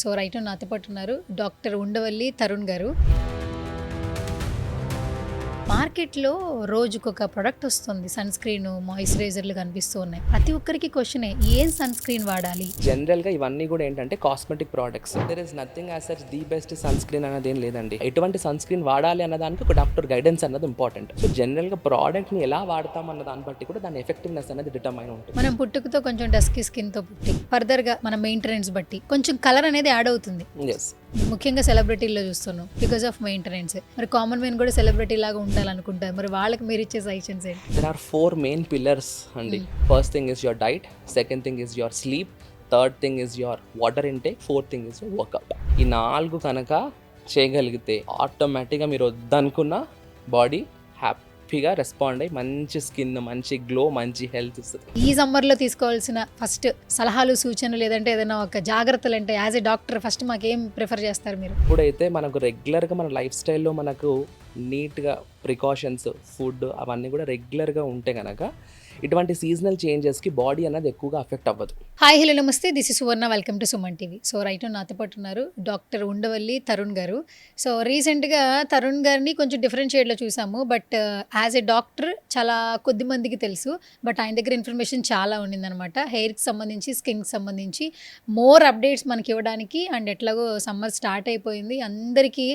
So right నాతో పాటు ఉన్నారు డాక్టర్ ఉండవల్లి తరుణ్ గారు. మార్కెట్లో రోజుకొక ప్రొడక్ట్ వస్తుంది, సన్ స్క్రీన్, మాయిశ్చరైజర్లు కనిపిస్తూ ఉన్నాయి. ప్రతి ఒక్కరికి క్వశ్చనే, ఏం సన్ స్క్రీన్ వాడాలి? జనరల్గా ఇవన్నీ కూడా ఏంటంటే cosmetic products. There is nothing as such the best sun screen అనేది ఏం లేదండి. ఎటువంటి సన్ స్క్రీన్ వాడాలి అన్నదానికి ఒక డాక్టర్ గైడెన్స్ అన్నది ఇంపార్టెంట్. సో జనరల్గా ప్రోడక్ట్ని ఎలా వాడతాం అన్న దాన్ని బట్టి కూడా దాని ఎఫెక్టివ్నెస్ అనేది డిటర్మైన్ ఉంటుంది. మనం పుట్టుకతో కొంచెం డస్కీ స్కిన్తో పుట్టి ఫర్దర్గా మన మెయింటెనెన్స్ బట్టి కొంచెం కలర్ అనేది యాడ్ అవుతుంది. ఎస్, ముఖ్యంగా సెలబ్రిటీల్లో చూస్తున్నాం బికాస్ ఆఫ్ మెయింటెనెన్స్. మరి కామన్ మ్యాన్ కూడా సెలబ్రిటీ లాగా ఉండాలనుకుంటారు. మరి వాళ్ళకి మీరు ఇచ్చే సజెషన్స్ ఏంటి? దెర్ ఆర్ 4 మెయిన్ పిల్లర్స్ అండి. First thing is your diet, second thing is your sleep, third thing is your water intake, fourth thing is your workout. ఈ 4 కనుక చేయగలిగితే ఆటోమేటిక్గా మీరు వద్దనుకున్న బాడీ హ్యాపీగా రెస్పాండ్ అయ్యి మంచి స్కిన్, మంచి గ్లో, మంచి హెల్త్ ఇస్తుంది. ఈ సమ్మర్లో తీసుకోవాల్సిన ఫస్ట్ సలహాలు, సూచనలు, లేదంటే ఏదైనా ఒక జాగ్రత్తలు అంటే యాజ్ ఏ డాక్టర్ ఫస్ట్ మాకేం ప్రిఫర్ చేస్తారు మీరు? ఇప్పుడైతే మనకు రెగ్యులర్గా మన లైఫ్ స్టైల్లో మనకు నీట్గా ప్రికాషన్స్, ఫుడ్ అవన్నీ కూడా రెగ్యులర్గా ఉంటే కనుక ఇటువంటి సీజనల్ చేంజెస్కి బాడీ అనేది ఎక్కువగా అఫెక్ట్ అవ్వదు. హాయ్, హలో, నమస్తే. This is Suvarna. Welcome to Suman TV. So right నాతో పాటు ఉన్నారు డాక్టర్ ఉండవల్లి తరుణ్ గారు. సో రీసెంట్గా తరుణ్ గారిని కొంచెం డిఫరెంట్ షేడ్లో చూసాము. బట్ యాజ్ ఏ డాక్టర్ చాలా కొద్ది మందికి తెలుసు. బట్ ఆయన దగ్గర ఇన్ఫర్మేషన్ చాలా ఉండిందనమాట. హెయిర్కి సంబంధించి, స్కిన్కి సంబంధించి మోర్ అప్డేట్స్ మనకి ఇవ్వడానికి. అండ్ ఎట్లాగో సమ్మర్ స్టార్ట్ అయిపోయింది, అందరికీ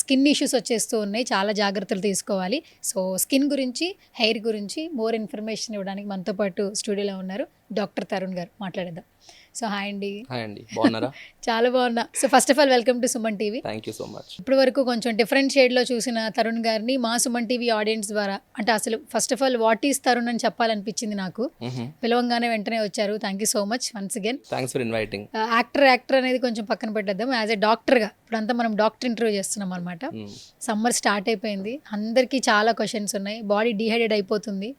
స్కిన్ ఇష్యూస్ వచ్చేస్తూ ఉన్నాయి. చాలా జాగ్రత్తలు తీసుకోవాలి. సో స్కిన్ గురించి, హెయిర్ గురించి మోర్ ఇన్ఫర్మేషన్ ఇవ్వడానికి మనతో పాటు స్టూడియోలో ఉన్నారు డాక్టర్ తరుణ్ గారు. మాట్లాడేద్దాం. సో హాయ్ అండి. హాయ్ అండి, బాగున్నారా? చాలా బాగున్నా. So first of all welcome to Suman TV. Thank you so much. ఇప్పటి వరకు కొంచెం డిఫరెంట్ షేడ్లో చూసిన తరుణ్ గారిని మా సుమన్ టీవీ ఆడియన్స్ ద్వారా, అంటే అసలు first of all what is Tarun అని చెప్పాలనిపించింది నాకు. పిలవంగానే వెంటనే వచ్చారు. Thank you so much once again. Thanks for inviting. Actor అనేది కొంచెం పక్కన పెట్టేద్దాం. యాజ్ ఏ డాక్టర్గా ఇప్పుడంతా మనం డాక్టర్ ఇంటర్వ్యూ చేస్తున్నాం అనమాట. సమ్మర్ స్టార్ట్ అయిపోయింది, అందరికీ చాలా క్వశ్చన్స్ ఉన్నాయి. బాడీ డీహైడ్రేట్ అయిపోతుంది.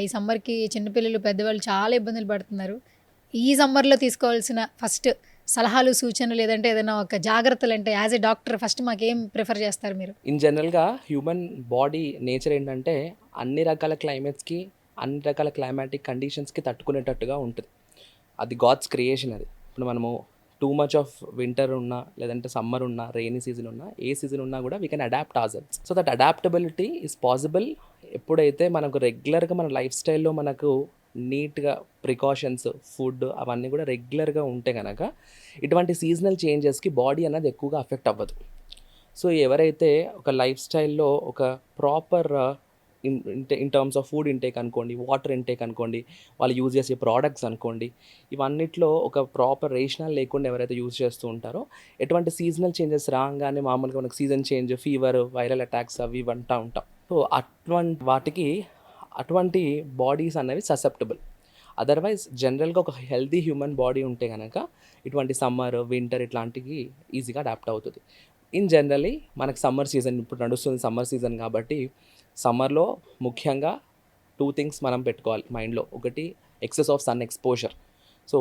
ఈ సమ్మర్కి చిన్నపిల్లలు, పెద్దవాళ్ళు చాలా ఇబ్బందులు పడుతున్నారు. ఈ సమ్మర్లో తీసుకోవాల్సిన ఫస్ట్ సలహాలు, సూచనలు, లేదంటే ఏదైనా ఒక జాగ్రత్తలు అంటే యాజ్ ఏ డాక్టర్ ఫస్ట్ మాకేం ప్రిఫర్ చేస్తారు మీరు? ఇన్ జనరల్గా హ్యూమన్ బాడీ నేచర్ ఏంటంటే అన్ని రకాల క్లైమేట్స్కి, అన్ని రకాల క్లైమాటిక్ కండిషన్స్కి తట్టుకునేటట్టుగా ఉంటుంది. అది గాడ్స్ క్రియేషన్. అది ఇప్పుడు మనము టూ మచ్ ఆఫ్ వింటర్ ఉన్నా, లేదంటే సమ్మర్ ఉన్నా, రెయినీ సీజన్ ఉన్నా, ఏ సీజన్ ఉన్నా కూడా we can adapt our. So that adaptability is possible ఎప్పుడైతే మనకు రెగ్యులర్గా మన లైఫ్ స్టైల్లో మనకు నీట్గా ప్రికాషన్స్, ఫుడ్ అవన్నీ కూడా రెగ్యులర్గా ఉంటే కనుక ఇటువంటి సీజనల్ చేంజెస్కి బాడీ అనేది ఎక్కువగా అఫెక్ట్ అవ్వదు. సో ఎవరైతే ఒక లైఫ్ స్టైల్లో ఒక proper in terms of food intake అనుకోండి, వాటర్ ఇంటేక్ అనుకోండి, వాళ్ళు యూజ్ చేసే ప్రోడక్ట్స్ అనుకోండి, ఇవన్నిట్లో ఒక ప్రాపర్ రేషనల్ లేకుండా ఎవరైతే యూజ్ చేస్తూ ఉంటారో ఎటువంటి సీజనల్ చేంజెస్ రాగానే మామూలుగా మనకు season change, fever, viral attacks అవి అంటూ ఉంటాం. సో అటువంటి వాటికి అటువంటి బాడీస్ అనేవి ససెప్టబుల్. అదర్వైజ్ జనరల్గా ఒక హెల్తీ హ్యూమన్ బాడీ ఉంటే కనుక ఇటువంటి సమ్మర్, వింటర్ ఇట్లాంటివి ఈజీగా అడాప్ట్ అవుతుంది. ఇన్ జనరలీ మనకు సమ్మర్ సీజన్ ఇప్పుడు నడుస్తుంది, సమ్మర్ సీజన్ కాబట్టి సమ్మర్లో ముఖ్యంగా 2 థింగ్స్ మనం పెట్టుకోవాలి మైండ్లో. ఒకటి excess of sun exposure. So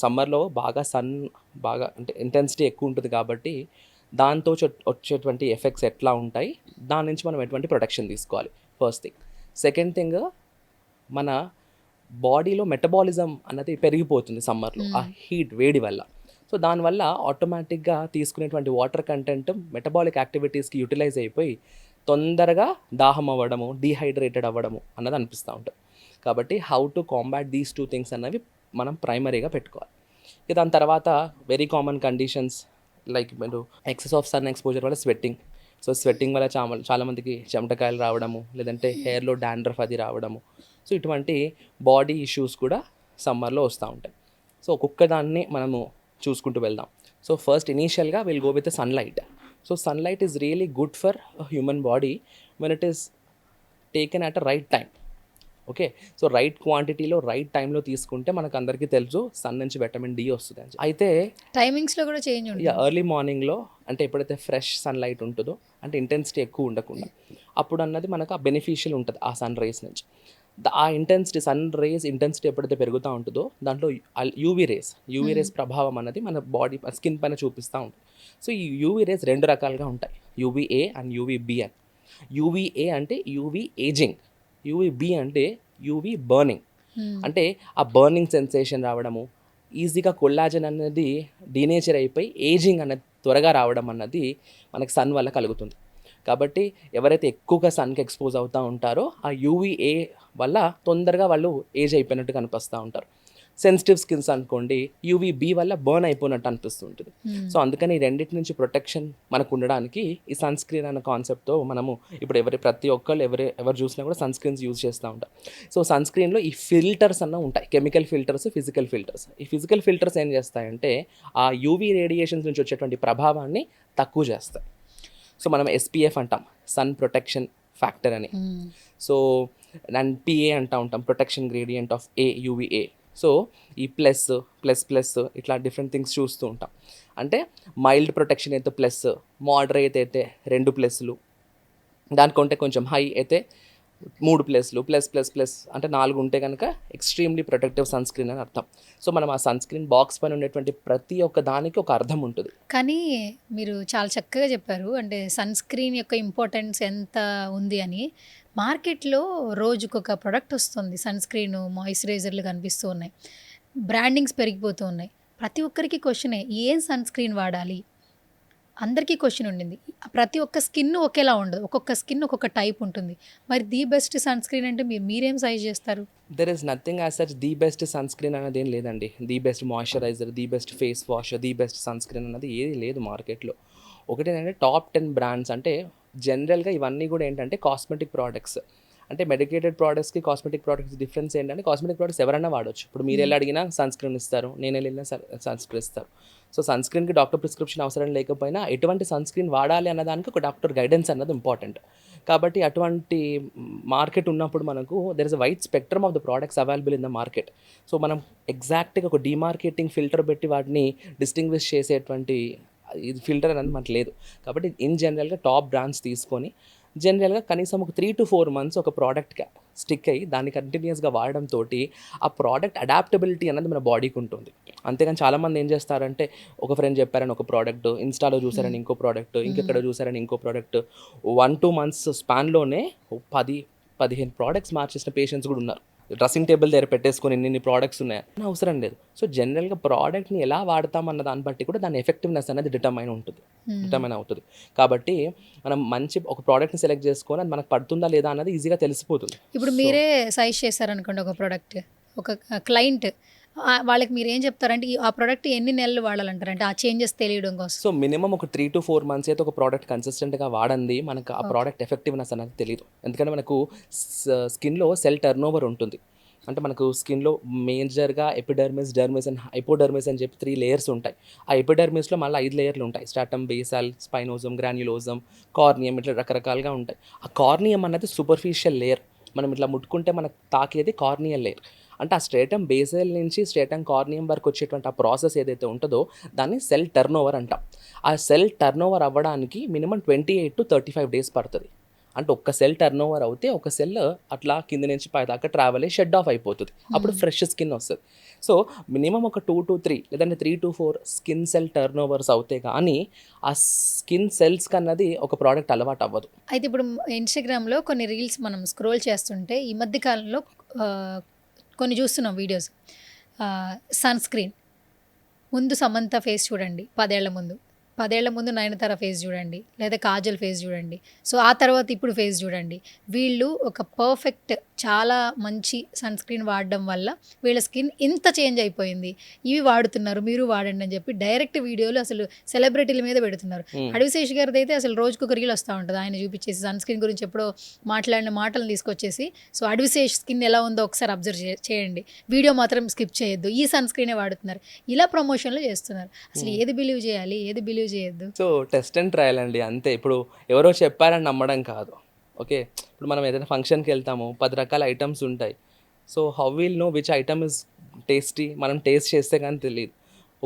సమ్మర్లో బాగా అంటే ఇంటెన్సిటీ ఎక్కువ ఉంటుంది కాబట్టి దాంతో వచ్చేటువంటి ఎఫెక్ట్స్ ఎట్లా ఉంటాయి, దాని నుంచి మనం ఎటువంటి ప్రొటెక్షన్ తీసుకోవాలి, ఫస్ట్ థింగ్. సెకండ్ థింగ్, మన బాడీలో మెటబాలిజం అన్నది పెరిగిపోతుంది సమ్మర్లో ఆ హీట్, వేడి వల్ల. సో దానివల్ల ఆటోమేటిక్గా తీసుకునేటువంటి వాటర్ కంటెంట్ మెటబాలిక్ యాక్టివిటీస్కి యూటిలైజ్ అయిపోయి తొందరగా దాహం అవ్వడము, డీహైడ్రేటెడ్ అవ్వడము అన్నది అనిపిస్తూ ఉంటుంది. కాబట్టి how to combat these 2 things అన్నవి మనం ప్రైమరీగా పెట్టుకోవాలి. ఇక దాని తర్వాత వెరీ కామన్ కండిషన్స్ లైక్ మీరు ఎక్సెస్ ఆఫ్ సన్ ఎక్స్పోజర్ వల్ల స్వెట్టింగ్. సో స్వెట్టింగ్ వల్ల చాలామందికి చెమటకాయలు రావడము, లేదంటే హెయిర్లో డాండ్రఫ్ అది రావడము. సో ఇటువంటి బాడీ ఇష్యూస్ కూడా సమ్మర్లో వస్తూ ఉంటాయి. సో ఒక్కొక్క దాన్ని మనము చూసుకుంటూ వెళ్దాం. సో ఫస్ట్ ఇనీషియల్గా will go with sunlight. So sunlight is really good for human body when it is taken at a right time. Okay, so right క్వాంటిటీలో రైట్ టైంలో తీసుకుంటే మనకు అందరికీ తెలుసు సన్ నుంచి విటమిన్ డి వస్తుంది అని. అయితే టైమింగ్స్లో కూడా చేంజ్ ఉంటుంది. ఎర్లీ మార్నింగ్లో అంటే ఎప్పుడైతే ఫ్రెష్ సన్లైట్ ఉంటుందో, అంటే ఇంటెన్సిటీ ఎక్కువ ఉండకుండా, అప్పుడు అన్నది మనకు ఆ బెనిఫిషియల్ ఉంటుంది ఆ సన్ రేస్ నుంచి. ఆ ఇంటెన్సిటీ, సన్ రేస్ ఇంటెన్సిటీ ఎప్పుడైతే పెరుగుతూ ఉంటుందో దాంట్లో యూవీ రేస్ ప్రభావం అనేది మన బాడీ స్కిన్ పైన చూపిస్తూ ఉంటుంది. సో ఈ యూవీ రేస్ 2 రకాలుగా ఉంటాయి, యూవీఏ అండ్ యూవీబీ అని. యూవీఏ అంటే యూవీ ఏజింగ్, యూవీబీ అంటే యూవీ బర్నింగ్. అంటే ఆ బర్నింగ్ సెన్సేషన్ రావడము, ఈజీగా కొల్లాజన్ అనేది డీనేచర్ అయిపోయి ఏజింగ్ అనేది త్వరగా రావడం అన్నది మనకి సన్ వల్ల కలుగుతుంది. కాబట్టి ఎవరైతే ఎక్కువగా సన్కి ఎక్స్పోజ్ అవుతూ ఉంటారో ఆ యూవీఏ వల్ల తొందరగా వాళ్ళు ఏజ్ అయిపోయినట్టు కనిపిస్తూ ఉంటారు. సెన్సిటివ్ స్కిన్స్ అనుకోండి యూవీబీ వల్ల బర్న్ అయిపోయినట్టు అనిపిస్తుంటుంది. సో అందుకని ఈ రెండింటి నుంచి ప్రొటెక్షన్ మనకు ఉండడానికి ఈ సన్ స్క్రీన్ అన్న కాన్సెప్ట్తో మనము ఇప్పుడు ప్రతి ఒక్కళ్ళు ఎవరు చూసినా కూడా సన్ స్క్రీన్స్ యూజ్ చేస్తూ ఉంటారు. సో సన్ స్క్రీన్లో ఈ ఫిల్టర్స్ అన్న ఉంటాయి, కెమికల్ ఫిల్టర్స్, ఫిజికల్ ఫిల్టర్స్. ఈ ఫిజికల్ ఫిల్టర్స్ ఏం చేస్తాయంటే ఆ యూవీ రేడియేషన్స్ నుంచి వచ్చేటువంటి ప్రభావాన్ని తక్కువ చేస్తాయి. సో మనం ఎస్పీఎఫ్ అంటాం, సన్ ప్రొటెక్షన్ ఫ్యాక్టర్ అని. సో అండ్ పిఏ అంటూ ఉంటాం, protection gradient of A UVA. So ఈ ప్లస్ ఇట్లా డిఫరెంట్ థింగ్స్ చూస్తూ ఉంటాం. అంటే మైల్డ్ ప్రొటెక్షన్ అయితే ప్లస్, మోడరేట్ అయితే 2 ప్లస్లు, దానికంటే కొంచెం హై అయితే 3 ప్లస్లు, ప్లస్ అంటే 4 ఉంటే కనుక ఎక్స్ట్రీమ్లీ ప్రొటెక్టివ్ సన్ స్క్రీన్ అని అర్థం. సో మనం ఆ సన్ స్క్రీన్ బాక్స్ పైన ఉండేటువంటి ప్రతి ఒక్క దానికి ఒక అర్థం ఉంటుంది. కానీ మీరు చాలా చక్కగా చెప్పారు, అంటే సన్ స్క్రీన్ యొక్క ఇంపార్టెన్స్ ఎంత ఉంది అని. మార్కెట్లో రోజుకొక ప్రోడక్ట్ వస్తుంది, సన్ స్క్రీన్, మాయిశ్చరైజర్లు కనిపిస్తూ ఉన్నాయి, బ్రాండింగ్స్ పెరిగిపోతూ ఉన్నాయి. ప్రతి ఒక్కరికి క్వశ్చనే, ఏం సన్ స్క్రీన్ వాడాలి? అందరికీ క్వశ్చన్ ఉండింది. ప్రతి ఒక్క స్కిన్ ఒకేలా ఉండదు, ఒక్కొక్క స్కిన్ ఒక్కొక్క టైప్ ఉంటుంది. మరి ది బెస్ట్ సన్ స్క్రీన్ అంటే మీరేం సజెస్ట్ చేస్తారు? There is nothing as such the best sun screen అనేది ఏం లేదండి. The best moisturiser, the best face wash, the best sun screen అన్నది ఏది లేదు మార్కెట్లో. ఒకటేంటంటే టాప్ 10 బ్రాండ్స్. అంటే జనరల్గా ఇవన్నీ కూడా ఏంటంటే కాస్మెటిక్ ప్రోడక్ట్స్. అంటే మెడికేటెడ్ ప్రోడక్ట్స్కి కాస్మెటిక్ ప్రోడక్ట్స్ డిఫరెన్స్ ఏంటంటే కాస్మెటిక్ ప్రోడక్ట్స్ ఎవరైనా వాడచ్చు. ఇప్పుడు మీరు వెళ్ళి అడిగినా సన్ స్క్రీన్ ఇస్తారు, నేను వెళ్ళినా సన్ స్క్రీన్ ఇస్తారు. సో సన్ స్క్రీన్కి డాక్టర్ ప్రిస్క్రిప్షన్ అవసరం లేకపోయినా ఎటువంటి సన్ స్క్రీన్ వాడాలి అన్నదానికి ఒక డాక్టర్ గైడెన్స్ అన్నది ఇంపార్టెంట్. కాబట్టి అటువంటి మార్కెట్ ఉన్నప్పుడు మనకు there is a wide spectrum of the products available in the market. So మనం ఎగ్జాక్ట్గా ఒక డిమార్కెటింగ్ ఫిల్టర్ పెట్టి వాటిని డిస్టింగ్విష్ చేసేటువంటి ఇది ఫిల్టర్ అనేది మనకు లేదు. కాబట్టి ఇన్ జనరల్గా టాప్ బ్రాండ్స్ తీసుకొని జనరల్గా కనీసం ఒక 3 to 4 months ఒక ప్రోడక్ట్గా స్టిక్ అయ్యి దాన్ని కంటిన్యూస్గా వాడడంతో ఆ ప్రోడక్ట్ అడాప్టబిలిటీ అనేది మన బాడీకి ఉంటుంది. అంతేగాని చాలామంది ఏం చేస్తారంటే ఒక ఫ్రెండ్ చెప్పారని ఒక ప్రోడక్ట్, ఇన్స్టాలో చూసారని ఇంకో ప్రోడక్ట్, ఇంకెక్కడ చూసారని ఇంకో ప్రోడక్ట్, 1-2 months స్పాన్లోనే 10-15 ప్రోడక్ట్స్ మార్చేసిన పేషెంట్స్ కూడా ఉన్నారు. డ్రెస్సింగ్ టేబుల్ దగ్గర పెట్టేసుకొని ఇన్ని ప్రోడక్ట్స్ ఉన్నాయని అవసరం లేదు. సో జనరల్గా ప్రోడక్ట్ని ఎలా వాడతామన్న దాన్ని బట్టి కూడా దాని ఎఫెక్టివ్నెస్ అనేది డిటర్మైన్ అవుతుంది. కాబట్టి మనం మంచి ఒక ప్రోడక్ట్ని సెలెక్ట్ చేసుకొని అది మనకు పడుతుందా లేదా అన్నది ఈజీగా తెలిసిపోతుంది. ఇప్పుడు మీరే సజెస్ట్ చేశారనుకోండి ఒక ప్రోడక్ట్, ఒక క్లయింట్, వాళ్ళకి మీరు ఏం చెప్తారంటే ఆ ప్రోడక్ట్ ఎన్ని నెలలు వాడాలంటారు, అంటే ఆ చేంజెస్ తెలియడం కోసం? సో మినిమం ఒక 3 to 4 months అయితే ఒక ప్రోడక్ట్ కన్సిస్టెంట్గా వాడండి, మనకు ఆ ప్రోడక్ట్ ఎఫెక్టివ్నెస్ అనేది తెలియదు. ఎందుకంటే మనకు స్కిన్లో సెల్ టర్న్ ఓవర్ ఉంటుంది. అంటే మనకు స్కిన్లో మేజర్గా ఎపిడర్మిస్, డర్మిస్ అండ్ హైపోడర్మిస్ అని చెప్పి 3 layers ఉంటాయి. ఆ ఎపిడర్మిస్లో మళ్ళీ 5 layers ఉంటాయి. స్ట్రాటమ్, బేసల్, స్పైనోజం, గ్రాన్యులోజం, కార్నియం, ఇట్లా రకరకాలుగా ఉంటాయి. ఆ కార్నియం అన్నది సూపర్ఫిషియల్ లేయర్. మనం ఇట్లా ముట్టుకుంటే మనకు తాకేది కార్నియల్ లేయర్. అంటే ఆ స్ట్రేటమ్ బేసల్ నుంచి స్ట్రేటమ్ కార్నియం వరకు వచ్చేటువంటి ఆ ప్రాసెస్ ఏదైతే ఉంటుందో దాన్ని సెల్ టర్న్ ఓవర్ అంటాం. ఆ సెల్ టర్న్ ఓవర్ అవ్వడానికి మినిమం 28 to 35 days పడుతుంది. అంటే ఒక్క సెల్ టర్న్ ఓవర్ అవుతే ఒక సెల్ అట్లా కింద నుంచి పై దాకా ట్రావెల్ అయ్యి షెడ్ ఆఫ్ అయిపోతుంది. అప్పుడు ఫ్రెష్ స్కిన్ వస్తుంది. సో మినిమం ఒక 2 to 3 లేదంటే 3 to 4 skin cell turn overs అవుతే కానీ ఆ స్కిన్ సెల్స్కి అన్నది ఒక ప్రోడక్ట్ అలవాటు అవ్వదు. అయితే ఇప్పుడు ఇన్స్టాగ్రామ్లో కొన్ని రీల్స్ మనం స్క్రోల్ చేస్తుంటే ఈ మధ్య కాలంలో కొన్ని చూస్తున్నాం వీడియోస్. సన్ స్క్రీన్ ముందు సమంత ఫేస్ చూడండి, 10 ఏళ్ల ముందు నయనతార ఫేస్ చూడండి, లేదా కాజల్ ఫేస్ చూడండి, సో ఆ తర్వాత ఇప్పుడు ఫేస్ చూడండి. వీళ్ళు ఒక పర్ఫెక్ట్ చాలా మంచి సన్ స్క్రీన్ వాడడం వల్ల వీళ్ళ స్కిన్ ఇంత చేంజ్ అయిపోయింది, ఇవి వాడుతున్నారు మీరు వాడండి అని చెప్పి డైరెక్ట్ వీడియోలు అసలు సెలబ్రిటీల మీద పెడుతున్నారు. అడవిశేష్ గారిది అయితే అసలు రోజుకొక రీల్ వస్తూ ఉంటుంది, ఆయన చూపించేసి సన్ స్క్రీన్ గురించి ఎప్పుడో మాట్లాడిన మాటలను తీసుకొచ్చేసి, సో అడవిశేష్ స్కిన్ ఎలా ఉందో ఒకసారి అబ్జర్వ్ చేయండి, వీడియో మాత్రం స్కిప్ చేయొద్దు, ఈ సన్ స్క్రీనే వాడుతున్నారు, ఇలా ప్రమోషన్లు చేస్తున్నారు. అసలు ఏది బిలీవ్ చేయాలి, ఏది బిలీవ్ చేయొద్దు? సో టెస్ట్ అండ్ ట్రయల్ అండి, అంతే. ఇప్పుడు ఎవరో చెప్పారని నమ్మడం కాదు. ఓకే, ఇప్పుడు మనం ఏదైనా ఫంక్షన్కి వెళ్తాము, 10 రకాల ఐటమ్స్ ఉంటాయి. So how will know which item is tasty? మనం టేస్ట్ చేస్తే కానీ తెలియదు.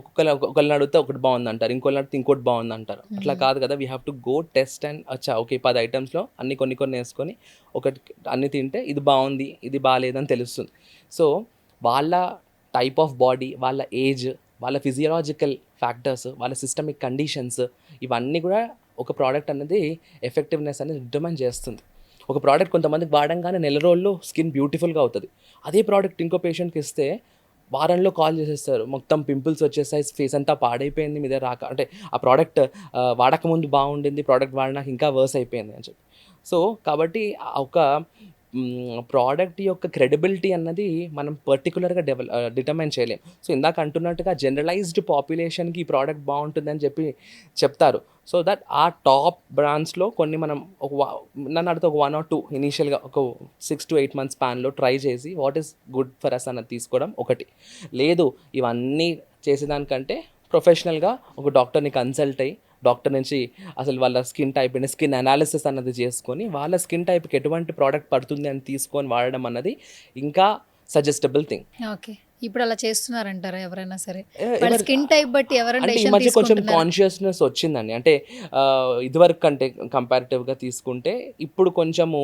ఒకళ్ళని అడిగితే ఒకటి బాగుంది అంటారు, ఇంకోళ్ళని అడిగితే ఇంకోటి బాగుంది అంటారు. అట్లా కాదు కదా, we have to go test and okay 10 ఐటమ్స్లో అన్ని కొన్ని వేసుకొని ఒకటి అన్ని తింటే ఇది బాగుంది ఇది బాగాలేదని తెలుస్తుంది. సో వాళ్ళ టైప్ ఆఫ్ బాడీ, వాళ్ళ ఏజ్, వాళ్ళ ఫిజియలాజికల్ ఫ్యాక్టర్స్, వాళ్ళ సిస్టమిక్ కండిషన్స్, ఇవన్నీ కూడా ఒక ప్రోడక్ట్ అనేది ఎఫెక్టివ్నెస్ అనేది డిటర్మైన్ చేస్తుంది. ఒక ప్రోడక్ట్ కొంతమందికి వాడంగానే నెల రోజుల్లో స్కిన్ బ్యూటిఫుల్గా అవుతుంది. అదే ప్రోడక్ట్ ఇంకో పేషెంట్కి ఇస్తే వారంలో కాల్ చేసేస్తారు, మొత్తం పింపుల్స్ వచ్చేసాయి, ఫేస్ అంతా పాడైపోయింది, మీద రాక అంటే ఆ ప్రోడక్ట్ వాడకముందు బాగుండింది, ప్రోడక్ట్ వాడినాక ఇంకా వర్స్ అయిపోయింది అని చెప్పి. సో కాబట్టి ఒక ప్రోడక్ట్ యొక్క క్రెడిబిలిటీ అన్నది మనం పర్టికులర్గా డిటర్మైన్ చేయలేం. సో ఇందాక అంటున్నట్టుగా జనరలైజ్డ్ పాపులేషన్కి ఈ ప్రోడక్ట్ బాగుంటుందని చెప్పి చెప్తారు. సో దట్ ఆ టాప్ బ్రాండ్స్లో కొన్ని మనం నన్ను అడిగితే ఒక 1 or 2 ఇనీషియల్గా ఒక 6 to 8 months స్పాన్లో ట్రై చేసి what is good for us అన్నది తీసుకోవడం ఒకటి. లేదు ఇవన్నీ చేసేదానికంటే ప్రొఫెషనల్గా ఒక డాక్టర్ని కన్సల్ట్ అయ్యి డాక్టర్ నుంచి అసలు వాళ్ళ skin type and skin analysis అన్నది చేసుకొని వాళ్ళ స్కిన్ టైప్కి ఎటువంటి ప్రోడక్ట్ పడుతుంది అని తీసుకొని వాడడం అన్నది ఇంకా సజెస్టబుల్ థింగ్. ఓకే. ఇప్పుడు అలా చేస్తున్నారంటారా ఎవరైనా సరే? వాళ్ళ స్కిన్ టైప్ బట్టి ఎవరైనా అంటే ఈ డెసిషన్ మధ్య కొంచెం తీసుకుంటున్నారా? కాన్షియస్నెస్ వచ్చిందండి. అంటే ఇదివరకు కంటే కంపారిటివ్గా తీసుకుంటే ఇప్పుడు కొంచెము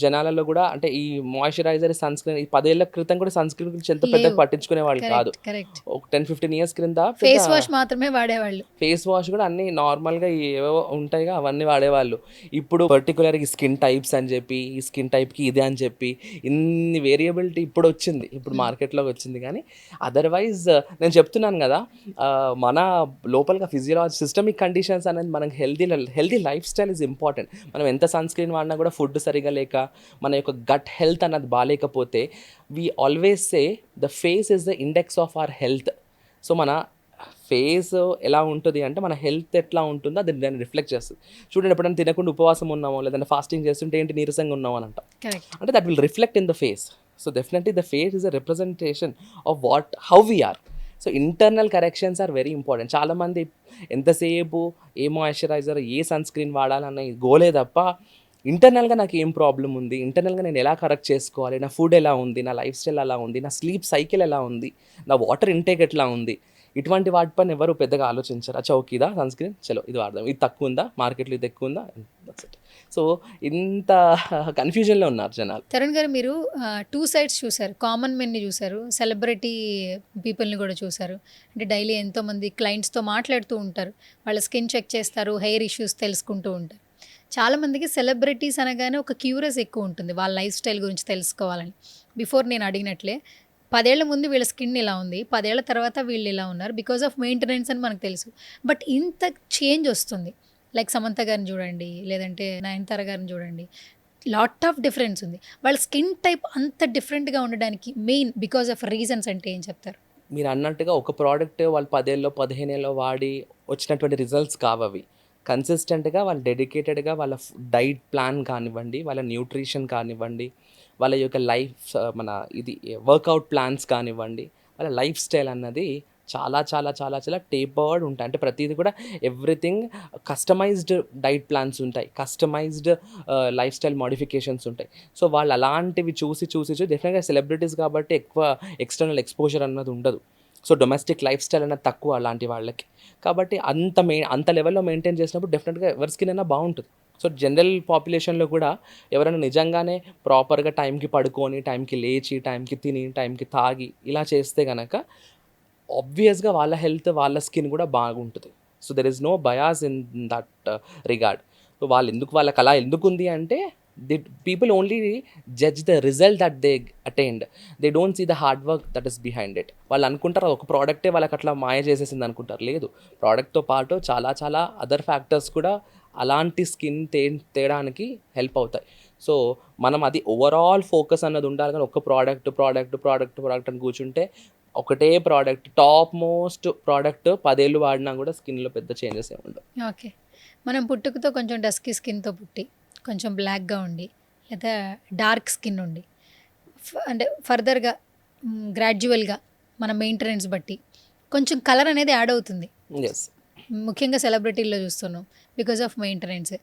జనాలలో కూడా అంటే ఈ మాయిశ్చరైజర్, సన్ స్క్రీన్, ఈ 10 ఏళ్ల క్రితం కూడా సన్ స్క్రీన్ గురించి ఎంత పెద్దగా లేవు. పట్టించుకునే వాళ్ళు కాదు. కరెక్ట్. కరెక్ట్. ఒక 10-15 years క్రింద ఫేస్ వాష్ మాత్రమే వాడేవాళ్ళు. ఫేస్ వాష్ కూడా అన్ని నార్మల్గా ఏవో ఉంటాయిగా అవన్నీ వాడేవాళ్ళు. ఇప్పుడు పర్టికులర్ ఈ స్కిన్ టైప్స్ అని చెప్పి, ఈ స్కిన్ టైప్కి ఇదే అని చెప్పి ఇన్ని వేరియబిలిటీ ఇప్పుడు వచ్చింది, ఇప్పుడు మార్కెట్లోకి వచ్చింది. కానీ అదర్వైజ్ నేను చెప్తున్నాను కదా, మన లోపలగా ఫిజియలాజీ సిస్టమిక్ కండిషన్స్ అనేది మనకి healthy life style is important. మనం ఎంత సన్ స్క్రీన్ వాడినా కూడా ఫుడ్ సరిగా లేక మన యొక్క గట్ హెల్త్ అన్నది బాగాలేకపోతే we always say the face is the index of our health. So మన ఫేస్ ఎలా ఉంటుంది అంటే మన హెల్త్ ఎట్లా ఉంటుందో అది దాన్ని రిఫ్లెక్ట్ చేస్తుంది. చూడండి, ఎప్పుడైనా తినకుండా ఉపవాసం ఉన్నామో లేదంటే ఫాస్టింగ్ చేస్తుంటే ఏంటి నీరసంగా ఉన్నామో అని అంటాం. కరెక్ట్. అంటే that will reflect in the face. So definitely the face is a representation of how we are. So internal corrections are very important. చాలామంది ఎంతసేపు ఏ మాయిశ్చరైజర్, ఏ సన్ స్క్రీన్ వాడాలన్న గోలే తప్ప ఇంటర్నల్గా నాకు ఏం ప్రాబ్లం ఉంది, ఇంటర్నల్గా నేను ఎలా కరెక్ట్ చేసుకోవాలి, నా ఫుడ్ ఎలా ఉంది, నా లైఫ్ స్టైల్ ఎలా ఉంది, నా స్లీప్ సైకిల్ ఎలా ఉంది, నా వాటర్ ఇంటేక్ ఎట్లా ఉంది, ఇటువంటి వాటి పైన ఎవరు పెద్దగా ఆలోచించారు. అచ్చా ఓకే ఇదా సన్ స్క్రీన్, చలో ఇది వాడదాం, ఇది తక్కువ ఉందా మార్కెట్లో, ఇది ఎక్కువ ఉందా, దట్స్ ఇట్. సో ఇంత కన్ఫ్యూజన్లో ఉన్నారు జనాలు. తరుణ్ గారు, మీరు 2 సైడ్స్ చూసారు. కామన్ మెన్ని చూసారు, సెలబ్రిటీ పీపుల్ని కూడా చూసారు. అంటే డైలీ ఎంతోమంది క్లయింట్స్తో మాట్లాడుతూ ఉంటారు, వాళ్ళ స్కిన్ చెక్ చేస్తారు, హెయిర్ ఇష్యూస్ తెలుసుకుంటూ ఉంటారు. చాలామందికి సెలబ్రిటీస్ అనగానే ఒక క్యూరియస్ ఎక్కువ ఉంటుంది, వాళ్ళ లైఫ్ స్టైల్ గురించి తెలుసుకోవాలని. బిఫోర్ నేను అడిగినట్లే 10 ఏళ్ల ముందు వీళ్ళ స్కిన్ ఇలా ఉంది, 10 ఏళ్ల తర్వాత వీళ్ళు ఇలా ఉన్నారు, బికాస్ ఆఫ్ మెయింటెనెన్స్ అని మనకు తెలుసు. బట్ ఇంత చేంజ్ వస్తుంది, లైక్ సమంత గారిని చూడండి, లేదంటే నయనతార గారిని చూడండి, లాట్ ఆఫ్ డిఫరెన్స్ ఉంది. వాళ్ళ స్కిన్ టైప్ అంత డిఫరెంట్గా ఉండడానికి మెయిన్ బికాస్ ఆఫ్ రీజన్స్ అంటే ఏం చెప్తారు? మీరు అన్నట్టుగా ఒక ప్రోడక్ట్ వాళ్ళు 10 ఏళ్ళలో 15 ఏళ్ళలో వాడి వచ్చినటువంటి రిజల్ట్స్ కావవి. కన్సిస్టెంట్గా వాళ్ళు డెడికేటెడ్గా వాళ్ళ డైట్ ప్లాన్ కానివ్వండి, వాళ్ళ న్యూట్రిషన్ కానివ్వండి, వాళ్ళ యొక్క లైఫ్ మన ఇది వర్కౌట్ ప్లాన్స్ కానివ్వండి, వాళ్ళ లైఫ్ స్టైల్ అన్నది చాలా చాలా చాలా చాలా టేపర్డ్ ఉంటాయి. అంటే ప్రతిదీ కూడా ఎవ్రీథింగ్ కస్టమైజ్డ్ డైట్ ప్లాన్స్ ఉంటాయి, కస్టమైజ్డ్ లైఫ్ స్టైల్ మోడిఫికేషన్స్ ఉంటాయి. సో వాళ్ళు అలాంటివి చూసి డెఫినెట్గా సెలబ్రిటీస్ కాబట్టి ఎక్కువ ఎక్స్టర్నల్ ఎక్స్పోజర్ అన్నది ఉండదు. సో డొమెస్టిక్ లైఫ్ స్టైల్ అనేది తక్కువ అలాంటి వాళ్ళకి. కాబట్టి అంత లెవెల్లో మెయింటైన్ చేసినప్పుడు డెఫినెట్గా ఎవరి స్కిన్ అయినా బాగుంటుంది. సో జనరల్ పాపులేషన్లో కూడా ఎవరైనా నిజంగానే ప్రాపర్గా టైంకి పడుకొని, టైంకి లేచి, టైంకి తిని, టైంకి తాగి ఇలా చేస్తే కనుక ఆబ్వియస్గా వాళ్ళ హెల్త్, వాళ్ళ స్కిన్ కూడా బాగుంటుంది. So there is no bias in that regard. So వాళ్ళకి అలా ఎందుకు ఉంది అంటే people only judge the result that they attained, they don't see the hard work that is behind it. వాళ్ళు అనుకుంటారు ఒక ప్రోడక్టే వాళ్ళకి అట్లా మాయ చేసేసింది అనుకుంటారు. లేదు, ప్రోడక్ట్తో పాటు చాలా చాలా అదర్ ఫ్యాక్టర్స్ కూడా అలాంటి స్కిన్ తేయడానికి హెల్ప్ అవుతాయి. సో మనం అది ఓవరాల్ ఫోకస్ అన్నది ఉండాలి. కానీ ఒక ప్రోడక్ట్ అని కూర్చుంటే ఒకటే ప్రోడక్ట్, టాప్ మోస్ట్ ప్రోడక్ట్ 10 ఏళ్ళు వాడినా కూడా స్కిన్లో పెద్ద చేంజెస్ ఏమి ఉండవు. ఓకే. మనం పుట్టుకతో కొంచెం డస్కీ స్కిన్తో పుట్టి, కొంచెం బ్లాక్గా ఉండి, లేదా డార్క్ స్కిన్ ఉండి, అంటే ఫర్దర్గా గ్రాడ్యువల్గా మన మెయింటెనెన్స్ బట్టి కొంచెం కలర్ అనేది యాడ్ అవుతుంది. ఎస్, ముఖ్యంగా సెలబ్రిటీల్లో చూస్తున్నాం బికాజ్ ఆఫ్ మెయింటెనెన్స్.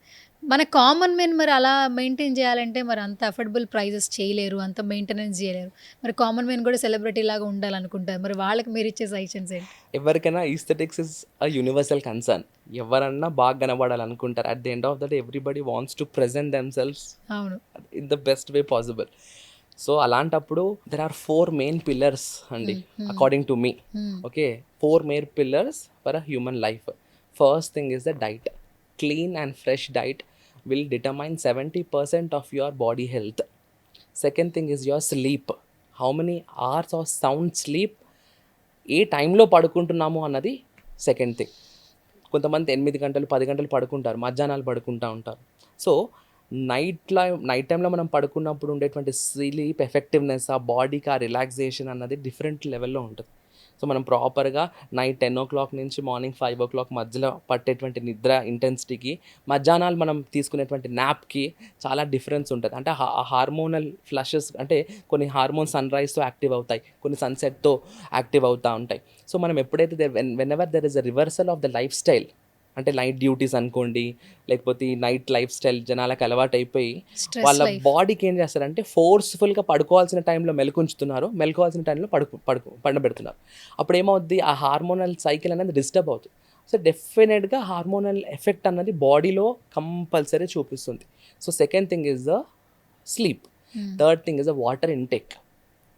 మన కామన్ మెన్ మరి అలా మెయింటైన్ చేయాలంటే మరి అంత అఫోర్డబుల్ ప్రైజెస్ చేయలేరు, అంత మెయింటెనెన్స్ చేయలేరు. మరి కామన్ మెన్ కూడా సెలబ్రిటీ లాగా ఉండాలనుకుంటారు. మరి వాళ్ళకి మీరు ఇచ్చే సజెషన్స్ ఏంటి? ఎవరికైనా aesthetics is a universal concern. ఎవరన్నా బాగా కనబడాలనుకుంటారు. At the end of the day everybody wants to present themselves అవును, in the best way possible. So అలాంటప్పుడు దెర్ ఆర్ 4 మెయిన్ పిల్లర్స్ అండి, according to me. Okay, 4 main pillars for a human life. First thing is the diet. Clean and fresh diet will determine 70% of your body health. Second thing is your sleep. How many hours of sound sleep, ఏ టైంలో పడుకుంటున్నాము అన్నది second thing. కొంతమంది 8 గంటలు 10 గంటలు పడుకుంటారు, మధ్యాహ్నాలు పడుకుంటూ ఉంటారు. సో నైట్ టైంలో మనం పడుకున్నప్పుడు ఉండేటువంటి స్లీప్ ఎఫెక్టివ్నెస్, ఆ బాడీకి ఆ రిలాక్సేషన్ అన్నది డిఫరెంట్ లెవెల్లో ఉంటుంది. సో మనం ప్రాపర్గా నైట్ 10 నుంచి మార్నింగ్ 5 మధ్యలో పట్టేటువంటి నిద్ర ఇంటెన్సిటీకి, మధ్యాహ్నాలు మనం తీసుకునేటువంటి నాప్కి చాలా డిఫరెన్స్ ఉంటుంది. అంటే హార్మోనల్ ఫ్లషెస్, అంటే కొన్ని హార్మోన్స్ సన్ రైజ్తో యాక్టివ్ అవుతాయి, కొన్ని సన్సెట్తో యాక్టివ్ అవుతూ ఉంటాయి. సో మనం ఎప్పుడైతే when ever there is a reversal of the life style, అంటే నైట్ డ్యూటీస్ అనుకోండి, లేకపోతే ఈ నైట్ లైఫ్ స్టైల్ జనాలకు అలవాటు అయిపోయి స్ట్రెస్ వాళ్ళ లైఫ్. బాడీకి ఏం చేస్తారంటే ఫోర్స్ఫుల్గా పడుకోవాల్సిన టైంలో మెలుకుంచుతున్నారు, మెలుకోవాల్సిన టైంలో పండబెడుతున్నారు. అప్పుడు ఏమవుద్ది, ఆ హార్మోనల్ సైకిల్ అనేది డిస్టర్బ్ అవుతుంది. సో డెఫినెట్గా హార్మోనల్ ఎఫెక్ట్ అన్నది బాడీలో కంపల్సరీ చూపిస్తుంది. So second thing is the sleep. Third thing is the water intake.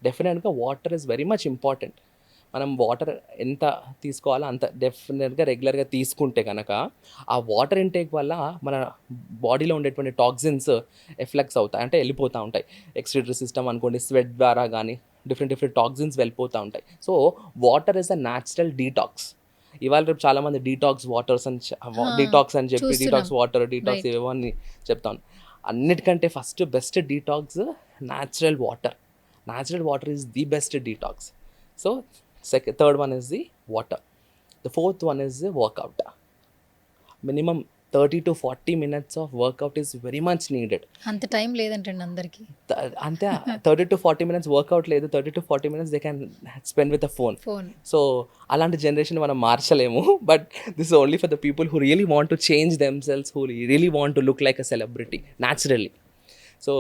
డెఫినెట్గా water is very much important. మనం వాటర్ ఎంత తీసుకోవాలో అంత డెఫినెట్గా రెగ్యులర్గా తీసుకుంటే కనుక ఆ వాటర్ ఇంటేక్ వల్ల మన బాడీలో ఉండేటువంటి టాక్సిన్స్ ఎఫ్లెక్స్ అవుతాయి, అంటే వెళ్ళిపోతూ ఉంటాయి. ఎక్స్క్రీటరీ సిస్టమ్ అనుకోండి, స్వెట్ ద్వారా కానీ డిఫరెంట్ టాక్సిన్స్ వెళ్ళిపోతూ ఉంటాయి. So water is a natural detox. ఇవాళ రేపు చాలామంది డీటాక్స్ వాటర్స్ అని డీటాక్స్ అని చెప్పి చూస్తున్నాం. Detox water, detox right. ఏవో అని చెప్తాను. అన్నిటికంటే first best detox natural water. Natural water is the best detox. So third one is the water. The fourth one is the workout. Minimum 30 to 40 minutes of workout is very much needed. అంత time లేదంటండి అందరికి. అంతే 30 to 40 minutes work out లేదు, 30 to 40 minutes they can spend with a phone. So అలాంటి generation మనం మార్చలేము. But this only for the people who really want to change themselves, who really want to look like a celebrity naturally. So